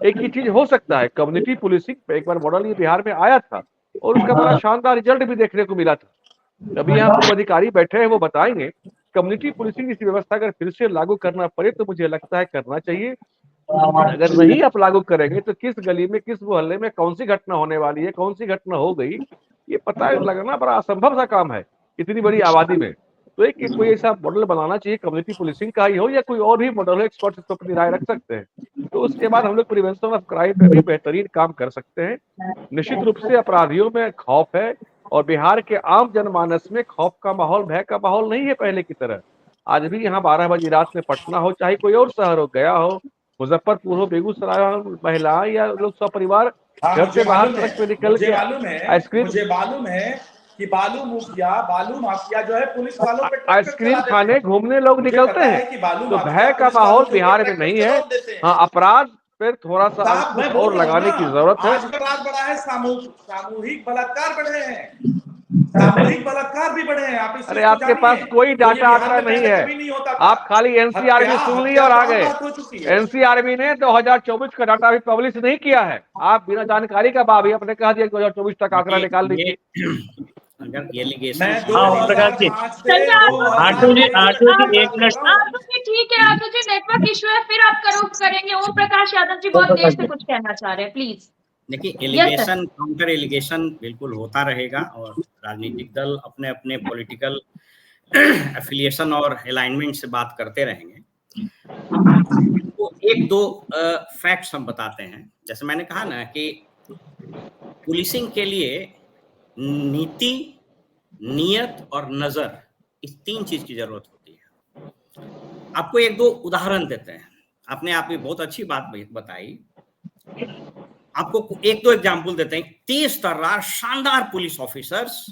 एक ही चीज हो सकता है। कम्युनिटी पुलिसिंग एक बार मॉडल ये बिहार में आया था और उसका बड़ा शानदार रिजल्ट भी देखने को मिला था। अभी यहाँ पूर्व अधिकारी बैठे हैं, वो बताएंगे। कम्युनिटी पुलिसिंग इस व्यवस्था अगर फिर से लागू करना पड़े तो मुझे लगता है करना चाहिए। अगर नहीं आप लागू करेंगे तो किस गली में, किस मोहल्ले में कौन सी घटना होने वाली है, कौन सी घटना हो गई, ये पता लगना बड़ा असंभव सा काम है इतनी बड़ी आबादी में। तो एक कोई ऐसा मॉडल बनाना चाहिए, कम्युनिटी पुलिसिंग का ही हो या कोई और भी मॉडल हो, एक्सपर्ट इस पर अपनी राय रख सकते हैं। तो उसके बाद हम लोग प्रिवेंशन ऑफ क्राइम पे भी बेहतरीन काम कर सकते हैं। निश्चित रूप से अपराधियों में खौफ है और बिहार के आम जनमानस में खौफ का माहौल, भय का माहौल नहीं है पहले की तरह। आज भी यहाँ 12 बजे रात में पटना हो, चाहे कोई और शहर हो, गया हो, मुजफ्फरपुर हो, बेगूसराय हो, महिलाएं या लोग सपरिवार घर से बाहर सड़क पे निकल के आइसक्रीम, मुझे मालूम है कि बालू माफिया जो है पुलिस वालों पे आइसक्रीम खाने घूमने लोग निकलते हैं। तो भय का माहौल बिहार में नहीं है। हाँ, अपराध पर थोड़ा सा अंकुश और लगाने की जरूरत है। आज अपराध बढ़ा है, सामूहिक बलात्कार बढ़े हैं, सामूहिक बलात्कार भी बढ़े हैं। आप अरे आपके पास कोई डाटा आंकड़ा नहीं है, आप खाली एनसीआरबी सुन लिए और आ गए। एनसीआरबी ने 2024 का डाटा भी पब्लिश नहीं किया है। आप बिना जानकारी का बात अपने कह दिया 2024 तक आंकड़ा निकाल दीजिए। अगर एलिगेशन आटू जी एक मिनट। ठीक है आटू जी, नेटवर्क इश्यू है, फिर आप करेंगे। ओम प्रकाश यादव जी बहुत देर से कुछ कहना चाह रहे हैं, प्लीज। देखिए, एलिगेशन काउंटर एलिगेशन बिल्कुल होता रहेगा और राजनीतिक दल अपने अपने पॉलिटिकल एफिलिएशन और अलाइनमेंट से बात करते रहेंगे। तो एक दो फैक्ट्स हम बताते हैं। जैसे मैंने कहा ना कि पुलिसिंग के लिए नीति, नियत और नजर, इस तीन चीज की जरूरत होती है। आपको एक दो उदाहरण देते हैं। आपने आप बहुत अच्छी बात बताई, आपको एक दो एग्जाम्पल देते हैं। तेज तर्रार शानदार पुलिस ऑफिसर्स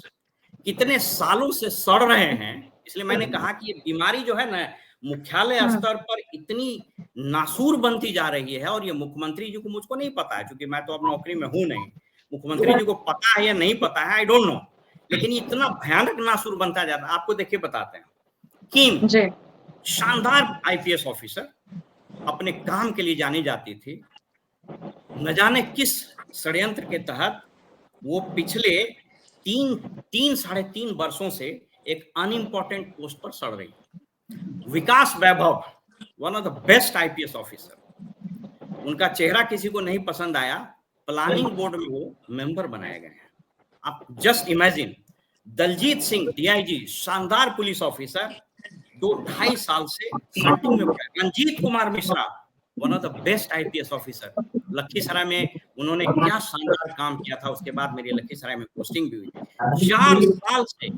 कितने सालों से सड़ रहे हैं। इसलिए मैंने कहा कि ये बीमारी जो है ना, मुख्यालय स्तर पर इतनी नासूर बनती जा रही है। और ये मुख्यमंत्री जी को, मुझको नहीं पता है क्योंकि मैं तो अब नौकरी में हूं नहीं, मुख्यमंत्री जी को पता है या नहीं पता है, आई डोंट नो, लेकिन इतना भयानक नासूर बनता जाता है। आपको देखिए बताते हैं। किम शानदार आईपीएस ऑफिसर, अपने काम के लिए जानी जाती थी। न जाने किस षड्यंत्र के तहत वो पिछले 3.5 वर्षों से एक अनइम्पोर्टेंट पोस्ट पर सड़ रही। Vikas Vaibhav, one of the best IPS officer, उनका चेहरा किसी को नहीं पसंद आया, प्लानिंग बोर्ड में वो मेंबर बनाए गए हैं। आप just imagine. Daljit Singh DIG, शानदार पुलिस ऑफिसर, 2-2.5 साल से सेंटिंग में पड़ा। Ranjit Kumar Mishra, one of the best IPS officer, Lakhisarai में उन्होंने क्या शानदार काम किया था। उसके बाद मेरी लखीसराय में पोस्टिंग भी हुई। 4 साल से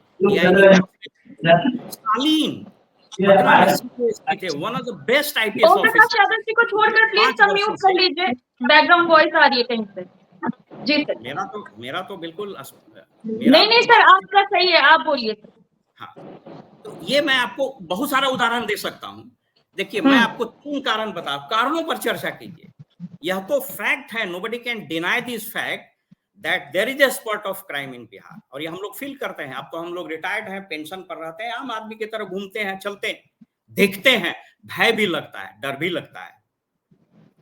Stalin one of the best IPS officer. Yadav ji को छोड़कर प्लीज सम्यूट कर लीजिए, बैकग्राउंड वॉइस आ रही है कहीं से। जी सर। मेरा तो बिल्कुल नहीं सर, आपका सही है, आप बोलिए। हाँ, तो ये मैं आपको बहुत सारा उदाहरण दे सकता हूँ। देखिए, मैं आपको 3 कारण बता, कारणों पर चर्चा कीजिए। यह तो फैक्ट है, nobody can deny this fact that there is a spot of crime in Bihar. और ये हम लोग फील करते हैं। अब तो हम लोग रिटायर्ड हैं, पेंशन पर रहते हैं, आम आदमी की तरह घूमते हैं, चलते हैं, देखते हैं, भय भी लगता है, डर भी लगता है।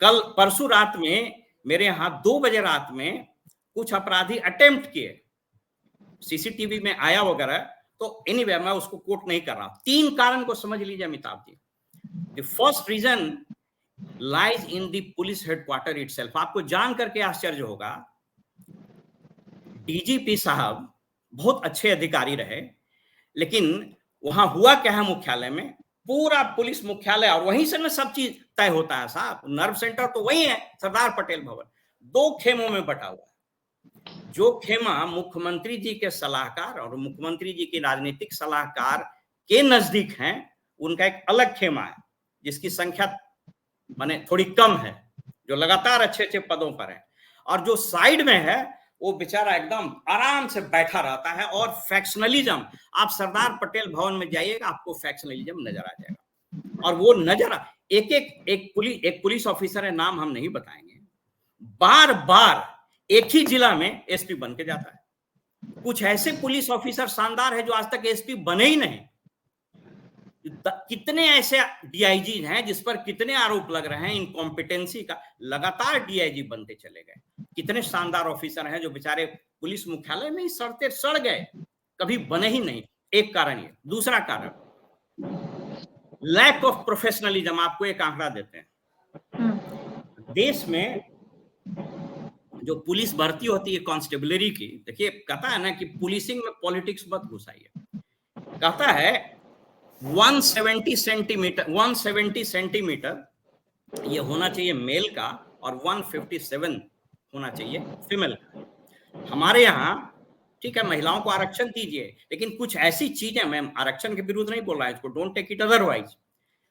कल परसों रात में मेरे यहाँ 2 बजे रात में कुछ अपराधी अटेम्प्ट किए, सीसीटीवी में आया वगैरह। तो एनीवे मैं उसको कोट नहीं कर रहा हूं। 3 कारण को समझ लीजिए Amitabh ji. The first reason lies in the police headquarter itself. आपको जान करके आश्चर्य होगा, डीजीपी साहब बहुत अच्छे अधिकारी रहे, लेकिन वहां हुआ क्या है, मुख्यालय में पूरा पुलिस मुख्यालय, और वहीं से ना सब चीज तय होता है साहब। नर्व सेंटर तो वही है, सरदार पटेल भवन, 2 खेमों में बटा हुआ है। जो खेमा मुख्यमंत्री जी के सलाहकार और मुख्यमंत्री जी के राजनीतिक सलाहकार के नजदीक हैं, उनका एक अलग खेमा है जिसकी संख्या माने थोड़ी कम है, जो लगातार अच्छे अच्छे पदों पर है। और जो साइड में है वो बेचारा एकदम आराम से बैठा रहता है। और फैक्शनलिज्म, आप सरदार पटेल भवन में जाइएगा, आपको फैक्शनलिज्म नजर आ जाएगा। और वो नजर एक पुलिस ऑफिसर है, नाम हम नहीं बताएंगे, बार बार एक ही जिला में एसपी बन के जाता है। कुछ ऐसे पुलिस ऑफिसर शानदार है जो आज तक एसपी बने ही नहीं। कितने ऐसे डीआईजी हैं जिस पर कितने आरोप लग रहे हैं इनकॉम्पिटेंसी का, लगातार डीआईजी बनते चले गए। कितने शानदार ऑफिसर हैं जो बेचारे पुलिस मुख्यालय में ही सड़ते सड़ गए, कभी बने ही नहीं। एक कारण ये। दूसरा कारण लैक ऑफ प्रोफेशनलिज्म। आपको एक आंकड़ा देते हैं, देश में जो पुलिस भर्ती होती है कांस्टेबलरी की, देखिए कहता है ना कि पुलिसिंग में पॉलिटिक्स मत घुसाइए। कहता है 170 सेंटीमीटर ये होना चाहिए मेल का, और 157 होना चाहिए फीमेल का। हमारे यहाँ ठीक है, महिलाओं को आरक्षण दीजिए, लेकिन कुछ ऐसी चीजें, मैं आरक्षण के विरुद्ध नहीं बोल रहा है, इसको डोंट टेक इट अदरवाइज।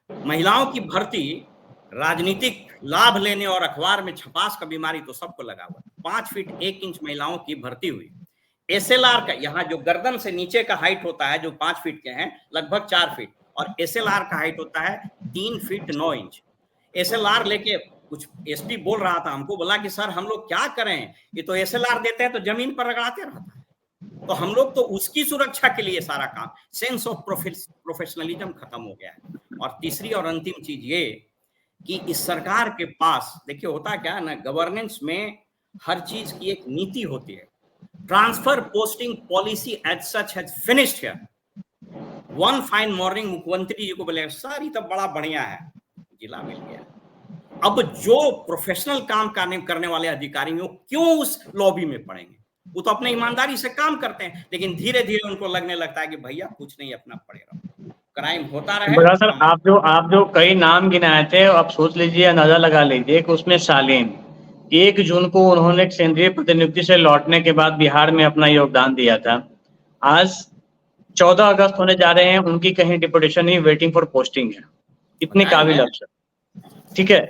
महिलाओं की भर्ती राजनीतिक लाभ लेने और अखबार में छपास का बीमारी तो सबको लगा हुआ। 5 फीट 1 इंच महिलाओं की भर्ती हुई। एसएलआर का यहाँ जो गर्दन से नीचे का हाइट होता है, जो 5 फीट के हैं, लगभग 4 फीट, और एसएलआर का हाइट होता है 3 फीट 9 इंच। एसएलआर लेके कुछ एसपी बोल रहा था, हमको बोला कि सर हम लोग क्या करें, ये तो एसएलआर देते हैं तो जमीन पर रगड़ाते रहता है, तो हम लोग तो उसकी सुरक्षा के लिए सारा काम। सेंस ऑफ प्रोफेशनलिज्म खत्म हो गया है। और तीसरी और अंतिम चीज ये कि इस सरकार के पास, देखिए होता क्या है ना, गवर्नेंस में हर चीज की एक नीति होती है। Transfer posting policy as such has finished here. One fine morning मुख्यमंत्री जी को बोले सर ये तो बड़ा बढ़िया है, जिला मिल गया। अब जो प्रोफेशनल काम करने वाले अधिकारी हो, क्यों उस लॉबी में पड़ेंगे? वो तो अपने ईमानदारी से काम करते हैं, लेकिन धीरे धीरे उनको लगने लगता है कि भैया कुछ नहीं, अपना पड़े रहो, क्राइम होता रहे। बड़ा सर, आप जो कई नाम गिनाए थे, आप सोच लीजिए, अंदाजा लगा लीजिए कि उसमें सालीम 1 जून को उन्होंने केंद्रीय प्रतिनियुक्ति से लौटने के बाद बिहार में अपना योगदान दिया था। आज 14 अगस्त होने जा रहे हैं, उनकी कहीं deputation he waiting for posting है। इतने काबिल अफसर, ठीक है।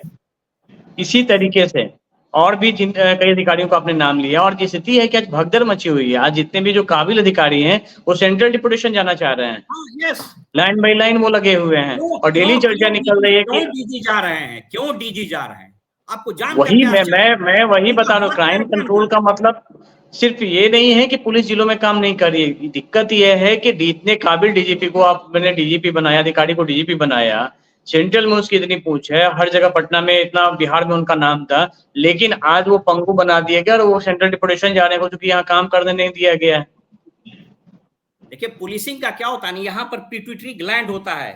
इसी तरीके से और भी कई अधिकारियों को आपने नाम लिया, और स्थिति है कि आज भगदड़ मची हुई है। आज जितने भी जो काबिल अधिकारी हैं वो सेंट्रल डिपुटेशन जाना चाह रहे हैं। यस, लाइन बाई लाइन वो लगे हुए हैं, और डेली चर्चा निकल रही है कि डीजी जा रहे हैं, क्यों डीजी जा रहे हैं? आपको जान वही मैं वही बता रहा हूँ। क्राइम कंट्रोल का मतलब सिर्फ ये नहीं है कि पुलिस जिलों में काम नहीं कर रही है। दिक्कत ये है कि इतने काबिल डीजीपी को आपने डीजीपी बनाया, अधिकारी को डीजीपी बनाया, सेंट्रल में उसकी इतनी पूछ है, हर जगह पटना में इतना, बिहार में उनका नाम था, लेकिन आज वो पंगु बना दिया गया और वो सेंट्रल डिपुटेशन जाने को, क्योंकि यहाँ काम करने नहीं दिया गया है। देखिए पुलिसिंग का क्या होता है, यहाँ पर पिट्यूटरी ग्लैंड होता है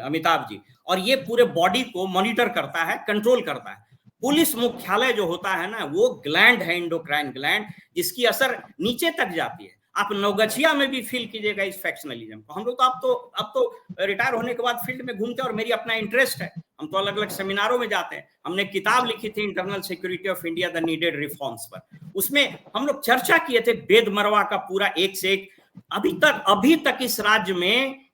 अमिताभ जी, और ये पूरे बॉडी को मॉनिटर करता है, कंट्रोल करता है। पुलिस मुख्यालय जो होता है ना, वो ग्लैंड है, एंडोक्राइन ग्लैंड, जिसकी असर नीचे तक जाती है। आप नवगछिया में भी फील कीजिएगा इस फैक्शनलिज्म को। हम लोग तो अब तो रिटायर होने के बाद फील्ड में घूमते हैं, और मेरी अपना इंटरेस्ट है, हम तो अलग अलग सेमिनारों में जाते हैं। हमने किताब लिखी थी internal security of India the needed reforms पर, उसमें हम लोग चर्चा किए थे बेदमरवा का पूरा एक से एक। अभी तक इस राज्य में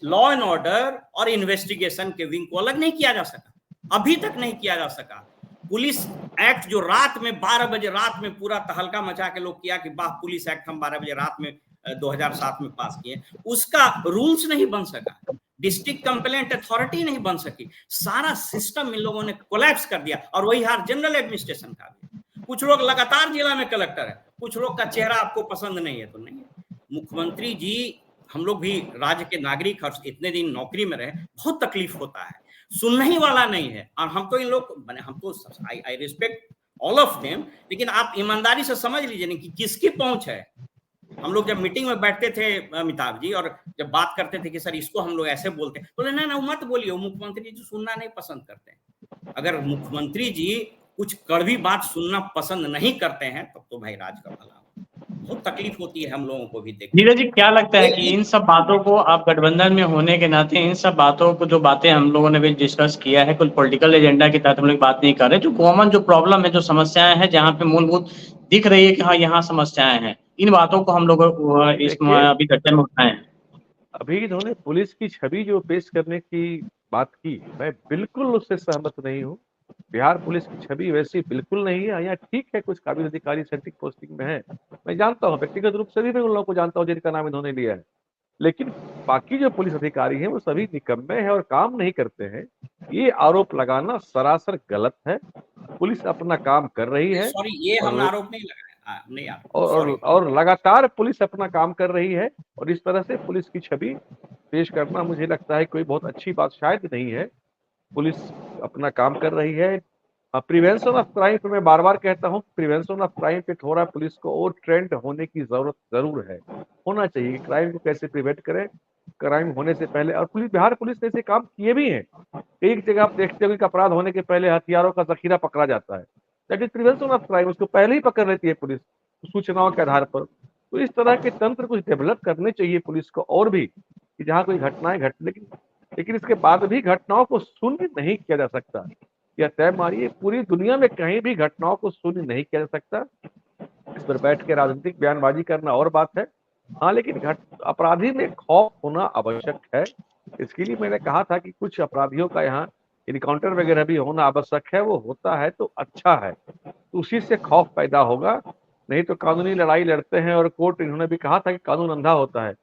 लॉ एंड ऑर्डर और इन्वेस्टिगेशन के विंग को अलग नहीं किया जा सका, अभी तक नहीं किया जा सका। पुलिस एक्ट जो रात में 12 बजे रात में पूरा तहलका मचा के लोग किया कि वाह पुलिस एक्ट हम 12 बजे रात में 2007 में पास किए, उसका रूल्स नहीं बन सका, डिस्ट्रिक्ट कंप्लेंट अथॉरिटी नहीं बन सकी, सारा सिस्टम इन लोगों ने कोलैप्स कर दिया। और वही हार जनरल एडमिनिस्ट्रेशन का भी। कुछ लोग लगातार जिला में कलेक्टर है, कुछ लोग का चेहरा आपको पसंद नहीं है तो नहीं है। मुख्यमंत्री जी, हम लोग भी राज्य के नागरिक और इतने दिन नौकरी में रहे, बहुत तकलीफ होता है। सुनने ही वाला नहीं है। और हम तो इन लोग हम तो I respect all of them, लेकिन आप ईमानदारी से समझ लीजिए ना कि किसकी पहुंच है। हम लोग जब मीटिंग में बैठते थे अमिताभ जी, और जब बात करते थे कि सर इसको हम लोग ऐसे बोलते हैं, बोले ना मत बोलिए, मुख्यमंत्री जी सुनना नहीं पसंद करते हैं। अगर मुख्यमंत्री जी कुछ कड़वी बात सुनना पसंद नहीं करते हैं तब तो भाई राज का भला, बहुत तकलीफ होती है हम लोगों को भी देखते। नीरज जी, क्या लगता है कि इन सब बातों को, आप गठबंधन में होने के नाते इन सब बातों को, जो बातें हम लोगों ने भी डिस्कस किया है, कुछ पॉलिटिकल एजेंडा के तहत हम लोग बात नहीं कर रहे, जो कॉमन जो प्रॉब्लम है, जो समस्याएं हैं, जहाँ पे मूलभूत दिख रही है कि हाँ यहाँ समस्याएं हैं, इन बातों को हम लोग अभी चर्चा में उठाए। अभी इन्होंने पुलिस की छवि जो पेश करने की बात की, मैं बिल्कुल उससे सहमत नहीं हूँ। बिहार पुलिस की छवि वैसी बिल्कुल नहीं है। यहाँ ठीक है, कुछ काबिल अधिकारी सैनिक पोस्टिंग में है, मैं जानता हूँ, व्यक्तिगत रूप से भी मैं उन लोगों को जानता हूँ जिनका नाम इन्होंने लिया है, लेकिन बाकी जो पुलिस अधिकारी हैं वो सभी निकम्मे हैं और काम नहीं करते हैं। ये आरोप लगाना सरासर गलत है। पुलिस अपना काम कर रही है। सॉरी, ये हम आरोप नहीं लगाए, नहीं और लगातार पुलिस अपना काम कर रही है, और इस तरह से पुलिस की छवि पेश करना मुझे लगता है कोई बहुत अच्छी बात शायद नहीं है। पुलिस अपना काम कर रही है। प्रिवेंशन ऑफ क्राइम पे मैं बार बार कहता हूँ, प्रिवेंशन ऑफ क्राइम पे थोड़ा पुलिस को और ट्रेंड होने की जरूरत जरूर है, होना चाहिए। क्राइम को कैसे प्रिवेंट करें, क्राइम होने से पहले, और बिहार पुलिस ने ऐसे काम किए भी हैं। एक जगह आप देखते हो कि अपराध होने के पहले हथियारों का जखीरा पकड़ा जाता है, that is prevention of crime. उसको पहले ही पकड़ लेती है पुलिस सूचनाओं के आधार पर। तो इस तरह के तंत्र कुछ डेवलप करने चाहिए पुलिस को और भी, कि जहाँ कोई घटनाएं घट, लेकिन इसके बाद भी घटनाओं को शून्य नहीं किया जा सकता। यह तय मानिए, पूरी दुनिया में कहीं भी घटनाओं को शून्य नहीं किया जा सकता। इस पर बैठ के राजनीतिक बयानबाजी करना और बात है, हाँ, लेकिन अपराधी में खौफ होना आवश्यक है। इसके लिए मैंने कहा था कि कुछ अपराधियों का यहाँ इनकाउंटर वगैरह भी होना आवश्यक है। वो होता है तो अच्छा है, तो उसी से खौफ पैदा होगा। नहीं तो कानूनी लड़ाई लड़ते हैं, और कोर्ट, इन्होंने भी कहा था कि कानून अंधा होता है,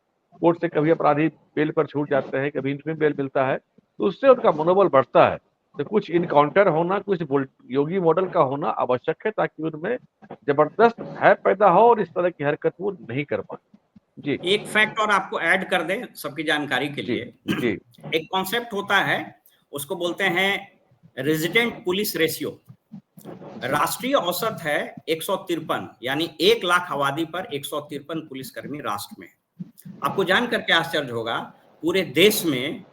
कोर्ट से कभी अपराधी बेल पर छूट जाते हैं, कभी इंटरव्यू बेल मिलता है, तो उससे उनका मनोबल बढ़ता है। तो कुछ इनकाउंटर होना, कुछ योगी मॉडल का होना आवश्यक है, ताकि उनमें जबरदस्त भय पैदा हो और इस तरह की हरकत वो नहीं कर पाए। जी, एक फैक्ट और आपको ऐड कर दें सबकी जानकारी के लिए। जी, एक कॉन्सेप्ट होता है, उसको बोलते हैं रेजिडेंट पुलिस रेशियो। राष्ट्रीय औसत है 153, यानी 1 लाख आबादी पर 153 पुलिसकर्मी राष्ट्र में। आपको जान करके आश्चर्य होगा, पूरे देश में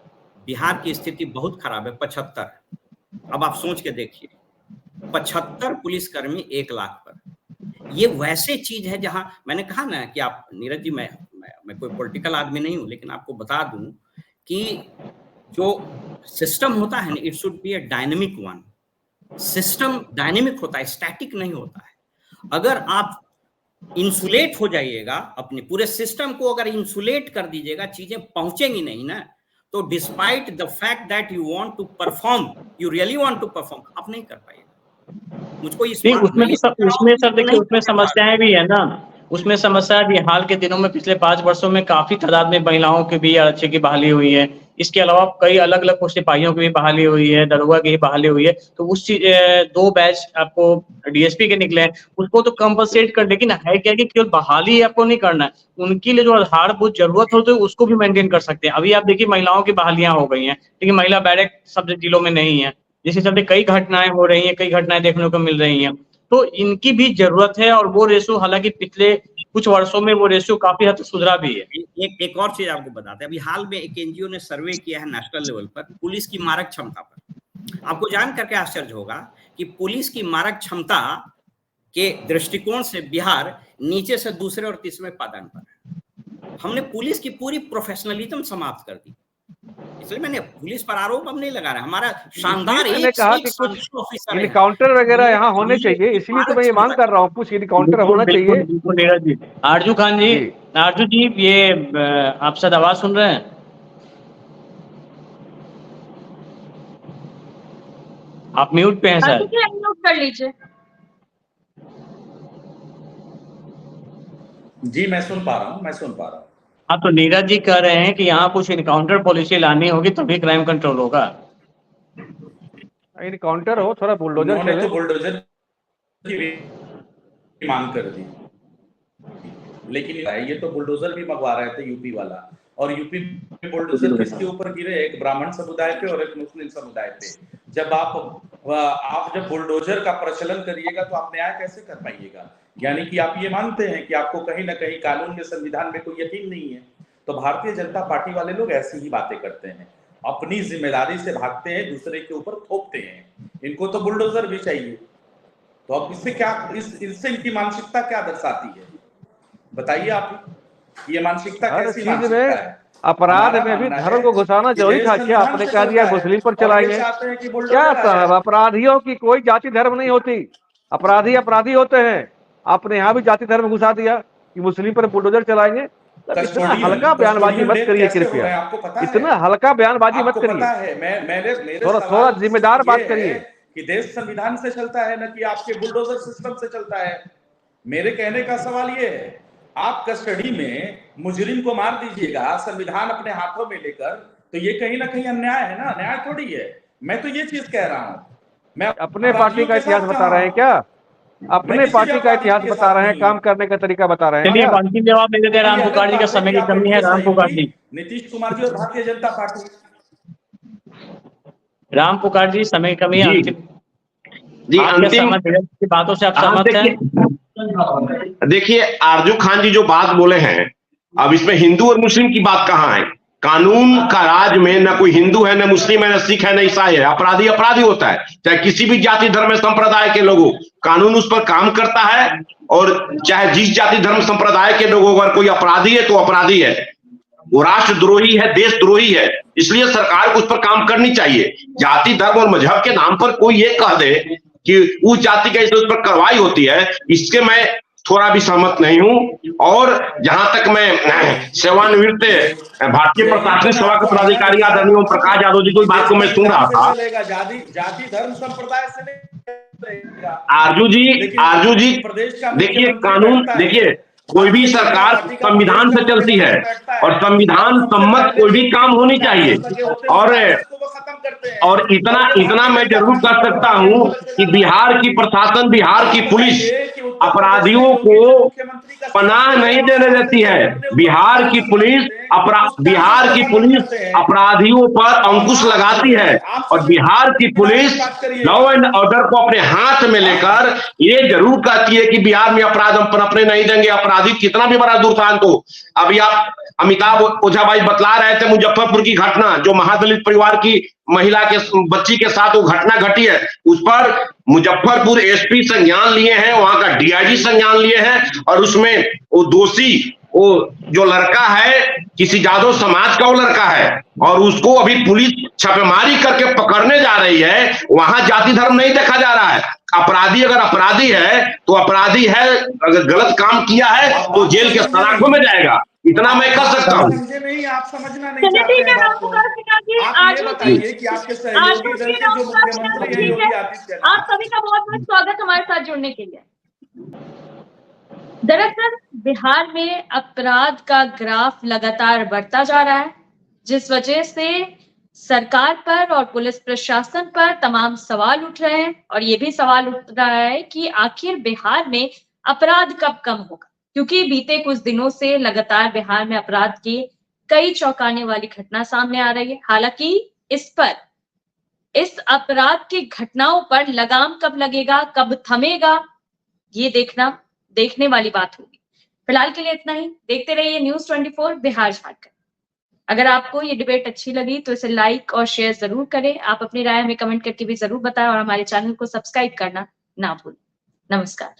बिहार की स्थिति बहुत खराब है, 75। अब आप सोच के देखिए, 75 पुलिसकर्मी 1 लाख पर। ये वैसे चीज है जहां मैंने कहा ना कि आप, नीरज जी, मैं कोई पॉलिटिकल आदमी नहीं हूं, लेकिन आपको बता दूं कि जो सिस्टम होता है ना, it should be a dynamic one. System dynamic होता है, स्टैटिक नहीं होता है। अगर आप इंसुलेट हो जाइएगा, अपने पूरे सिस्टम को अगर इंसुलेट कर दीजिएगा, चीजें पहुंचेंगी नहीं ना, तो despite the fact that you want to perform, you really want to perform, आप नहीं कर पाइएगा। मुझको उसमें सर देखिए, उसमें समस्याएं भी है ना, उसमें समस्या भी। हाल के दिनों में, पिछले 5 वर्षों में काफी तादाद में महिलाओं की भी आरक्षी की बहाली हुई है। इसके अलावा कई अलग अलग सिपाहियों की भी बहाली हुई है, दरोगा की भी बहाली हुई है। तो उस 2 बैच आपको डीएसपी के निकले हैं, उसको तो कंपनसेट कर, लेकिन है क्या कि केवल बहाली आपको नहीं करना है, उनके लिए जो आधारभूत जरूरत हो तो उसको भी मेंटेन कर सकते हैं। अभी आप देखिए, महिलाओं की बहालियां हो गई हैं, लेकिन महिला बैरक सब जिलों में नहीं है, जिसके चलते कई घटनाएं हो रही हैं, कई घटनाएं देखने को मिल रही हैं। तो इनकी भी जरूरत है, और वो रेशो हालांकि पिछले कुछ वर्षों में वो रेशियो काफी हद तक सुधरा भी है। एक और चीज आपको बताते हैं, अभी हाल में एक एनजीओ ने सर्वे किया है नेशनल लेवल पर पुलिस की मारक क्षमता पर। आपको जान करके आश्चर्य होगा कि पुलिस की मारक क्षमता के दृष्टिकोण से बिहार नीचे से दूसरे और तीसरे पायदान पर है। हमने पुलिस की पूरी प्रोफेशनलिज्म समाप्त कर दी, इसलिए मैंने पुलिस पर आरोप अब नहीं लगा रहा। हमारा शानदार, मैंने कहा कि कुछ इनकाउंटर वगैरह यहाँ होने चाहिए, इसलिए तो मैं ये मांग कर रहा हूँ, कुछ इनकाउंटर होना चाहिए। नीरज जी, आरजू खान जी, आरजू जी, ये आप शायद आवाज सुन रहे हैं? आप म्यूट पे हैं सर, म्यूट कर लीजिए। जी, मैं सुन पा रहा हूँ। हाँ, तो नीरज जी कह रहे हैं कि यहाँ कुछ इनकाउंटर पॉलिसी लानी होगी तभी क्राइम कंट्रोल होगा। इनकाउंटर हो, थोड़ा बुलडोजर चले। तो बुलडोजर की मांग कर दी, लेकिन ये तो बुलडोजर भी मंगवा रहे थे यूपी वाला, और यूपी में बुलडोजर किसके ऊपर गिरे, एक ब्राह्मण समुदाय पे और एक मुस्लिम समुदाय पे। जब आप जब बुलडोजर का प्रचलन करिएगा तो आप न्याय कैसे कर पाइएगा? यानी कि आप ये मानते हैं कि आपको कहीं ना कहीं कानून में, संविधान में कोई यकीन नहीं है। तो भारतीय जनता पार्टी वाले लोग ऐसी ही बातें करते हैं, अपनी जिम्मेदारी से भागते हैं, दूसरे के ऊपर थोपते हैं। इनको तो बुलडोजर भी चाहिए। तो अब इससे क्या, इससे इनकी मानसिकता क्या दर्शाती है, बताइए आप। ये मानसिकता कैसी मानसिकता है? अपराध में भी धर्म को घुसाना जरूरी था क्या? आपने कह दिया मुस्लिम पर चलाएंगे। क्या साहब, अपराधियों की कोई जाति धर्म नहीं होती, अपराधी अपराधी होते हैं। आपने यहाँ भी जाति धर्म घुसा दिया कि मुस्लिम पर बुलडोजर चलाएंगे। इतना हल्का बयानबाजी मत करिए कृपया, इतना हल्का बयानबाजी मत करिए, थोड़ा जिम्मेदार बात करिए। कि देश संविधान से चलता है, न कि आपके बुलडोजर सिस्टम से चलता है। मेरे कहने का सवाल ये है, आप कस्टडी में मुजरिम को मार दीजिएगा संविधान अपने हाथों में लेकर, तो ये कहीं ना कहीं अन्याय है ना, न्याय थोड़ी है। मैं तो ये चीज कह रहा हूँ। मैं अपने पार्टी का इतिहास बता रहे हैं क्या? अपने पार्टी का इतिहास बता रहे हैं, काम करने का तरीका बता रहे हैं। चलिए अंतिम जवाब दे देते हैं। राम पुकार जी का समय की कमी है। राम पुकार जी, नीतीश कुमार जी और भारतीय जनता पार्टी। राम पुकार जी, समय की कमी है। अंतिम की बातों से आप सहमत हैं? देखिए, आरजू खान जी जो बात बोले हैं, अब इसमें हिंदू और मुस्लिम की बात कहाँ है? कानून का राज में न कोई हिंदू है, न मुस्लिम है, न सिख है, न ईसाई है। अपराधी अपराधी होता है, चाहे किसी भी जाति धर्म संप्रदाय के लोगों, कानून उस पर काम करता है। और चाहे जिस जाति धर्म संप्रदाय के लोगों, अगर कोई अपराधी है तो अपराधी है, वो राष्ट्रद्रोही है, देशद्रोही है। इसलिए सरकार को उस पर काम करनी चाहिए। जाति धर्म और मजहब के नाम पर कोई ये कह दे कि उस जाति का उस पर कार्रवाई होती है, इसके मैं थोड़ा भी सहमत नहीं हूं। और जहां तक मैं सेवानिवृत्त भारतीय प्रशासनिक सेवा के पदाधिकारी आदरणीय ओम प्रकाश यादव जी की बात को मैं सुन रहा था। जाति धर्म संप्रदाय से आरजू जी देखिए, कानून देखिए, कोई भी सरकार संविधान से चलती है और संविधान सम्मत कोई भी काम होनी चाहिए। और इतना मैं जरूर कर सकता हूं कि बिहार की प्रशासन, बिहार की पुलिस अपराधियों को पनाह नहीं देने देती है। बिहार की पुलिस अपराधियों पर अंकुश लगाती है। और बिहार की पुलिस लॉ एंड ऑर्डर को अपने हाथ में लेकर ये जरूर कहती है कि बिहार में अपराध हम पनपने नहीं देंगे। अपराधी कितना भी बड़ा दुर्दांत हो। अभी आप अमिताभ ओझा भाई बतला रहे थे मुजफ्फरपुर की घटना, जो महादलित परिवार की महिला के बच्ची के साथ वो घटना घटी है, उस पर मुजफ्फरपुर एसपी संज्ञान लिए हैं, वहां का डीआईजी संज्ञान लिए हैं। और उसमें वो दोषी, वो जो लड़का है किसी यादव समाज का वो लड़का है, और उसको अभी पुलिस छापेमारी करके पकड़ने जा रही है। वहां जाति धर्म नहीं देखा जा रहा है। अपराधी अगर अपराधी है तो अपराधी है, अगर गलत काम किया है तो जेल के सलाखों में जाएगा। इतना मैं कर सकता हूँ। आप समझना नहीं चाहते हैं बात को। आप ये बताइए कि आपके सहयोगी दल के जो मुख्यमंत्री हैं योगी आदित्यनाथ। आप सभी का बहुत बहुत स्वागत हमारे साथ जुड़ने के लिए। दरअसल बिहार में अपराध का ग्राफ लगातार बढ़ता जा रहा है, जिस वजह से सरकार पर और पुलिस प्रशासन पर तमाम सवाल उठ रहे हैं। और ये भी सवाल उठ रहा है कि आखिर बिहार में अपराध कब कम होगा, क्योंकि बीते कुछ दिनों से लगातार बिहार में अपराध की कई चौंकाने वाली घटना सामने आ रही है। हालांकि इस अपराध की घटनाओं पर लगाम कब लगेगा, कब थमेगा, ये देखने वाली बात होगी। फिलहाल के लिए इतना ही। देखते रहिए न्यूज़ 24 बिहार झारखंड। अगर आपको ये डिबेट अच्छी लगी तो इसे लाइक और शेयर जरूर करें। आप अपनी राय हमें कमेंट करके भी जरूर बताएं और हमारे चैनल को सब्सक्राइब करना ना भूलें। नमस्कार।